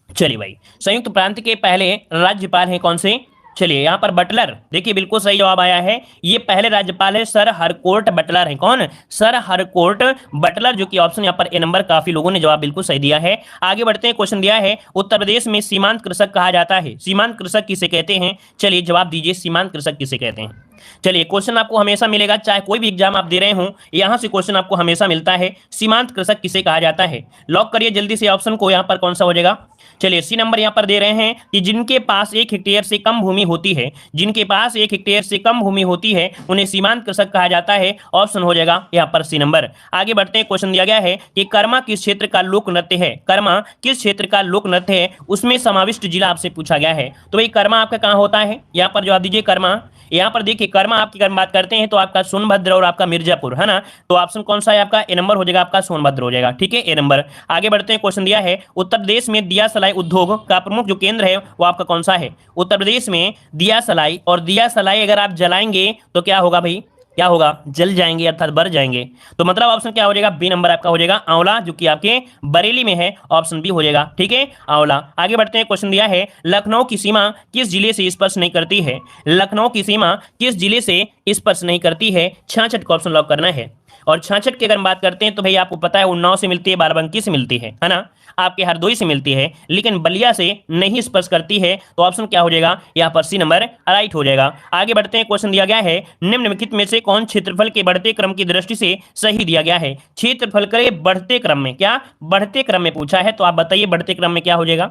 चलिए भाई, संयुक्त प्रांत के पहले राज्यपाल हैं कौन से? चलिए यहां पर बटलर, देखिए बिल्कुल सही जवाब आया है। ये पहले राज्यपाल है सर हरकोर्ट बटलर है। कौन? सर हरकोर्ट बटलर, जो कि ऑप्शन यहां पर ए नंबर। काफी लोगों ने जवाब बिल्कुल सही दिया है। आगे बढ़ते हैं। क्वेश्चन दिया है उत्तर प्रदेश में सीमांत कृषक कहा जाता है। सीमांत कृषक किसे कहते हैं? चलिए जवाब दीजिए, सीमांत कृषक किसे कहते हैं? चलिए क्वेश्चन आपको हमेशा मिलेगा, चाहे कोई भी एग्जाम आप दे रहे हो, यहां से क्वेश्चन आपको हमेशा मिलता है। सीमांत कृषक किसे कहा जाता है? लॉक करिए जल्दी से ऑप्शन को। यहां पर कौन सा हो जाएगा? चलिए सी नंबर यहां पर दे रहे हैं कि जिनके पास 1 हेक्टेयर से कम भूमि होती है, जिनके पास 1 हेक्टेयर से कम भूमि होती है उन्हें सीमांत कृषक कहा जाता है। ऑप्शन हो जाएगा यहां पर सी नंबर। आगे बढ़ते हैं। क्वेश्चन दिया गया है कि कर्मा किस क्षेत्र का लोक नृत्य है? कर्मा किस क्षेत्र का लोक नृत्य है? उसमें समाविष्ट जिला आपसे पूछा गया है। तो भाई कर्मा आपका कहां होता है? यहां पर जवाब दीजिए कर्मा। यहां पर देखिए कर्मा आपकी अगर बात करते हैं तो आपका सोनभद्र और आपका मिर्जापुर है ना। तो ऑप्शन कौन सा है आपका? ए नंबर हो जाएगा, आपका सोनभद्र हो जाएगा। ठीक है, ए नंबर। आगे बढ़ते हैं। क्वेश्चन दिया है उत्तर प्रदेश में दिया सलाई उद्योग का प्रमुख जो केंद्र है वो आपका कौन सा है? उत्तर प्रदेश में दिया सलाई, और दिया सलाई अगर आप जलाएंगे तो क्या होगा भाई? क्या होगा? जल जाएंगे अर्थात बढ़ जाएंगे। तो मतलब ऑप्शन क्या हो जाएगा? बी नंबर आपका हो जाएगा आंवला, जो कि आपके बरेली में है। ऑप्शन बी हो जाएगा। ठीक है, आंवला। आगे बढ़ते हैं। क्वेश्चन दिया है लखनऊ की सीमा किस जिले से स्पर्श नहीं करती है? लखनऊ की सीमा किस जिले से स्पर्श नहीं करती है? 66 का ऑप्शन लॉक करना है। और 66 की अगर बात करते हैं तो भाई आपको पता है उन्नाव से मिलती है, बाराबंकी से मिलती है ना, आपके हरदोई से मिलती है, लेकिन बलिया से नहीं स्पर्श करती है। तो ऑप्शन क्या हो जाएगा? यहाँ पर सी नंबर राइट हो जाएगा। आगे बढ़ते हैं। क्वेश्चन दिया गया है निम्नलिखित में से कौन क्षेत्रफल के बढ़ते क्रम की दृष्टि से सही दिया गया है? क्षेत्रफल के बढ़ते क्रम में, क्या बढ़ते क्रम में पूछा है, तो आप बताइए बढ़ते क्रम में क्या हो जाएगा?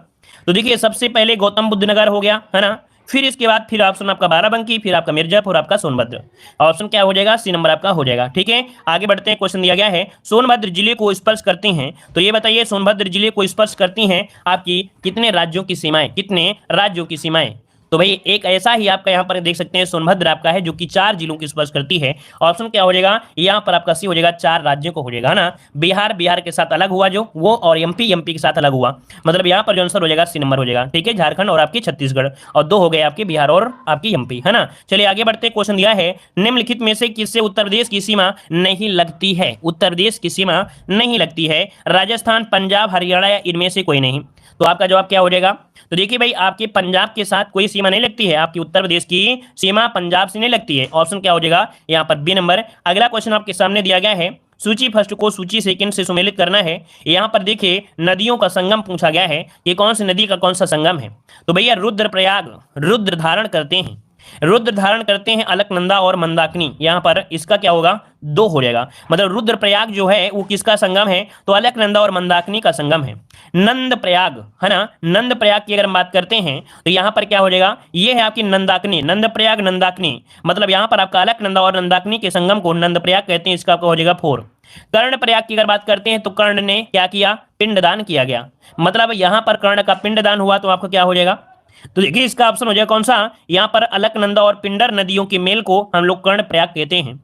तो देखिए सबसे पहले गौतम बुद्ध नगर हो गया है ना, फिर इसके बाद फिर ऑप्शन आपका बाराबंकी, फिर आपका मिर्जापुर, आपका सोनभद्र। ऑप्शन क्या हो जाएगा? सी नंबर आपका हो जाएगा। ठीक है, आगे बढ़ते हैं। क्वेश्चन दिया गया है सोनभद्र जिले को स्पर्श करती हैं, तो ये बताइए सोनभद्र जिले को स्पर्श करती हैं आपकी कितने राज्यों की सीमाएं? कितने राज्यों की सीमाएं? तो भाई एक ऐसा ही आपका यहाँ पर देख सकते हैं सोनभद्र आपका है जो कि 4 जिलों की स्पर्श करती है। ऑप्शन क्या हो जाएगा? यहाँ पर आपका सी हो जाएगा, 4 राज्यों को हो जाएगा ना। बिहार के साथ अलग हुआ जो वो, और एमपी के साथ अलग हुआ, मतलब यहाँ पर जो आंसर हो जाएगा सी नंबर हो जाएगा। ठीक है, झारखंड और आपकी छत्तीसगढ़, और 2 हो गए आपके बिहार और आपकी एमपी है ना। चलिए आगे बढ़ते। क्वेश्चन दिया है निम्नलिखित में से किससे उत्तर प्रदेश की सीमा नहीं लगती है? उत्तर प्रदेश की सीमा नहीं लगती है। राजस्थान, पंजाब, हरियाणा या इनमें से कोई नहीं। तो आपका जवाब क्या हो जाएगा? तो देखिए भाई आपके पंजाब के साथ कोई सीमा नहीं लगती है, आपकी उत्तर प्रदेश की सीमा पंजाब से नहीं लगती है। ऑप्शन क्या हो जाएगा? यहाँ पर बी नंबर। अगला क्वेश्चन आपके सामने दिया गया है सूची फर्स्ट को सूची सेकंड से सुमेलित करना है। यहाँ पर देखिए नदियों का संगम पूछा गया है, ये कौन सी नदी का कौन सा संगम है? तो भैया रुद्रप्रयाग रुद्र धारण करते हैं, रुद्र धारण करते हैं अलकनंदा और मंदाकिनी। यहाँ पर इसका क्या होगा? 2 हो जाएगा, मतलब रुद्रप्रयाग जो है वो किसका संगम है? तो अलकनंदा और मंदाकिनी का संगम है। नंद प्रयाग है ना, नंद प्रयाग की अगर हम बात करते हैं तो यहाँ पर क्या हो जाएगा? ये है आपकी नंदाकिनी, नंद प्रयाग नंदाकिनी, मतलब यहाँ पर आपका अलकनंदा और नंदाकिनी के संगम को नंद प्रयाग कहते हैं। इसका आपका हो जाएगा 4। कर्ण प्रयाग की अगर बात करते हैं तो कर्ण ने क्या किया? पिंडदान किया गया, मतलब यहाँ पर कर्ण का पिंडदान हुआ। तो आपका क्या हो जाएगा? तो देखिए इसका ऑप्शन हो जाएगा कौन सा? यहाँ पर अलकनंदा और पिंडर नदियों के मेल को हम लोग कर्ण प्रयाग कहते हैं।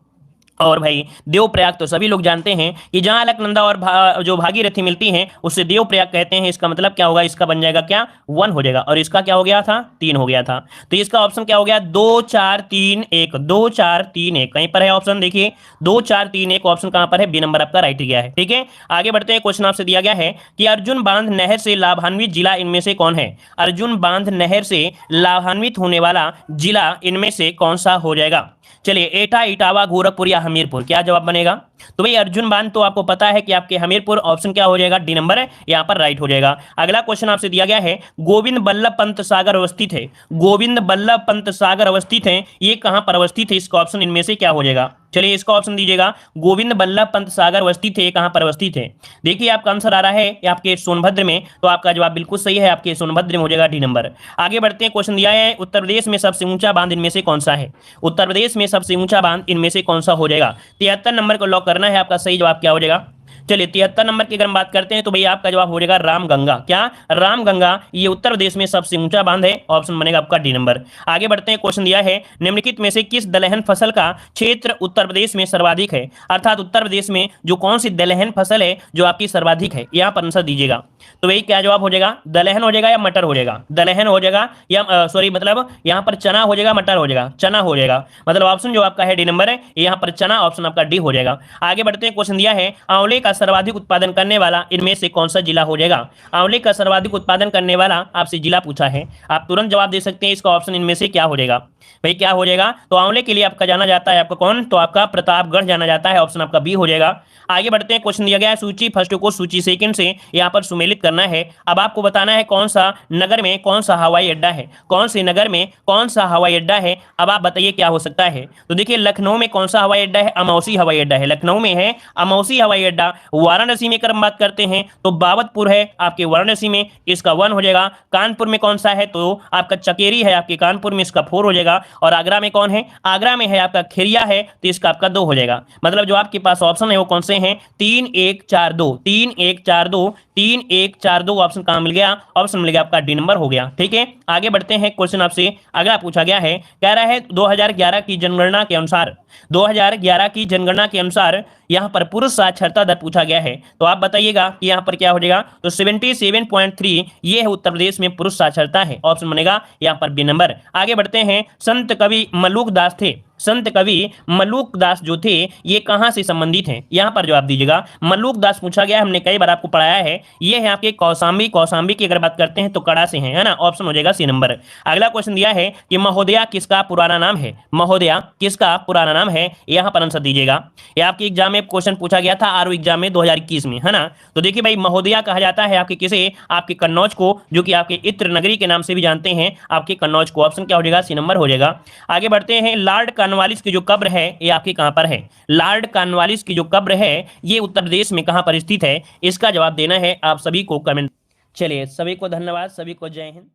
और भाई देव प्रयाग तो सभी लोग जानते हैं कि जहां अलकनंदा और जो भागीरथी मिलती हैं उससे देव प्रयाग कहते हैं। इसका मतलब क्या होगा? इसका बन जाएगा क्या? 1 हो जाएगा। और इसका क्या हो गया था? 3 हो गया था। तो इसका ऑप्शन क्या हो गया? 2 4 3 1, 2 4 3 1 कहीं पर है ऑप्शन, देखिए 2 4 3 1 ऑप्शन कहां पर है? बी नंबर आपका राइट गया है। ठीक है, आगे बढ़ते हैं। क्वेश्चन आपसे दिया गया है कि अर्जुन बांध नहर से लाभान्वित जिला इनमें से कौन है? अर्जुन बांध नहर से लाभान्वित होने वाला जिला इनमें से कौन सा हो जाएगा? चलिए एटा, इटावा, गोरखपुर या हमीरपुर, क्या जवाब बनेगा? तो भाई अर्जुन बांध तो आपको पता है कि आपके हमीरपुर। ऑप्शन क्या हो जाएगा? डी नंबर है, यहाँ पर राइट हो जाएगा। अगला क्वेश्चन आपसे दिया गया है गोविंद बल्लभ पंत सागर अवस्थित है, गोविंद बल्लभ पंत सागर अवस्थित है, ये कहां पर अवस्थित है? इसका ऑप्शन इनमें से क्या हो जाएगा? चलिए इसका ऑप्शन दीजिएगा, गोविंद बल्लभ पंत सागर अवस्थित है, कहां पर अवस्थित है? देखिए आपका आंसर आ रहा है आपके सोनभद्र में, तो आपका जवाब बिल्कुल सही है, आपके सोनभद्र में हो जाएगा डी नंबर। आगे बढ़ते हैं। क्वेश्चन दिया है उत्तर प्रदेश में सबसे ऊंचा बांध इनमें से कौन सा है? उत्तर प्रदेश में सबसे ऊंचा बांध इनमें से कौन सा हो जाएगा? 73 नंबर को लॉक करना है। आपका सही जवाब क्या हो जाएगा? चलिए 73 नंबर की अगर हम बात करते हैं तो भैया आपका जवाब हो जाएगा रामगंगा। क्या? रामगंगा, ये उत्तर प्रदेश में सबसे ऊंचा बांध है। ऑप्शन बनेगा आपका डी नंबर। आगे बढ़ते हैं, क्वेश्चन दिया है निम्नलिखित में से किस दलहन फसल का क्षेत्र उत्तर प्रदेश में सर्वाधिक है? अर्थात उत्तर प्रदेश में जो कौन सी दलहन फसल है जो आपकी सर्वाधिक है, यहां पर आंसर दीजिएगा। तो वही क्या जवाब हो जाएगा? दलहन हो जाएगा या मटर हो जाएगा? दलहन हो जाएगा या सॉरी मतलब यहां पर चना हो जाएगा, मटर हो जाएगा? चना हो जाएगा। मतलब ऑप्शन जो आपका है डी नंबर है, यहां पर चना, ऑप्शन आपका डी हो जाएगा। आगे बढ़ते हैं, क्वेश्चन दिया है आंवले का सर्वाधिक उत्पादन करने वाला इनमें से कौन सा जिला हो जाएगा? आंवले का सर्वाधिक उत्पादन करने वाला आपसे जिला पूछा है, आप तुरंत जवाब दे सकते हैं। इसका ऑप्शन इनमें से क्या हो जाएगा? भाई क्या हो जाएगा? तो आंवले के लिए आपका जाना जाता है आपका कौन? तो आपका प्रतापगढ़ जाना जाता है। ऑप्शन आपका बी हो जाएगा। आगे बढ़ते हैं, क्वेश्चन दिया गया है सूची फर्स्ट को सूची सेकंड से यहां पर सुमेलित करना है। अब आपको बताना है कौन सा नगर में कौन सा हवाई अड्डा है, कौन से नगर में कौन सा हवाई अड्डा है। अब आप बताइए क्या हो सकता है। तो देखिए लखनऊ में कौन सा हवाई अड्डा है? अमौसी हवाई अड्डा है, लखनऊ में है अमौसी हवाई अड्डा। वाराणसी में अगर हम बात करते हैं तो बाबतपुर है आपके वाराणसी में, इसका 1 हो जाएगा। कानपुर में कौन सा है? तो आपका चकेरी है आपके कानपुर में, इसका 4 हो जाएगा। और आगरा में कौन है? आगरा में है आपका खेरिया है, तो इसका आपका 2 हो जाएगा। मतलब जो आपके पास ऑप्शन है वो कौन से हैं? 3 1 4 2, 3 1 4 2, 3 1 4 2 ऑप्शन कहां मिल गया? ऑप्शन मिल गया आपका डी नंबर हो गया। ठीक है, आगे बढ़ते हैं, क्वेश्चन आपसे अगला पूछा गया है, कह रहा है 2011 की जनगणना के अनुसार 2011 की जनगणना के अनुसार यहां पर पुरुष साक्षरता दर पूछा गया है। तो आप बताइएगा कि यहां पर क्या हो जाएगा? तो 77.3 ये है उत्तर प्रदेश में पुरुष साक्षरता है। ऑप्शन बनेगा यहां पर बी नंबर। आगे बढ़ते हैं, संत कवि मल्लुक दास थे, संत कवि मल्लुक दास जो थे ये कहां से संबंधित हैं? यहां पर जवाब दीजिएगा। मल्लुक दास पूछा गया, हमने कई बार आपको पढ़ाया है। ये है आपके कौशाम्बी, कौशाम्बी की अगर बात करते हैं तो कड़ा से हैं, है ना? ऑप्शन हो जाएगा सी नंबर। अगला क्वेश्चन दिया है कि महोदया किसका पुराना नाम है? महोदया किसका पुराना नाम है? यहां पर आंसर दीजिएगा। ये आपके एग्जाम में क्वेश्चन पूछा गया था आरओ एग्जाम में 2021 में, है ना? तो देखिए भाई महोदया कहा जाता है आपके किसे? आपके कन्नौज को, जो कि आपके इत्र नगरी के नाम से भी जानते हैं आपके कन्नौज को। ऑप्शन क्या हो जाएगा? सी नंबर हो जाएगा। आगे बढ़ते हैं, लॉर्ड कॉर्नवालिस की जो कब्र है ये आपकी कहां पर है? लॉर्ड कॉर्नवालिस की जो कब्र है ये उत्तर प्रदेश में कहां पर स्थित है? इसका जवाब देना है आप सभी को कमेंट। चलिए सभी को धन्यवाद, सभी को जय हिंद।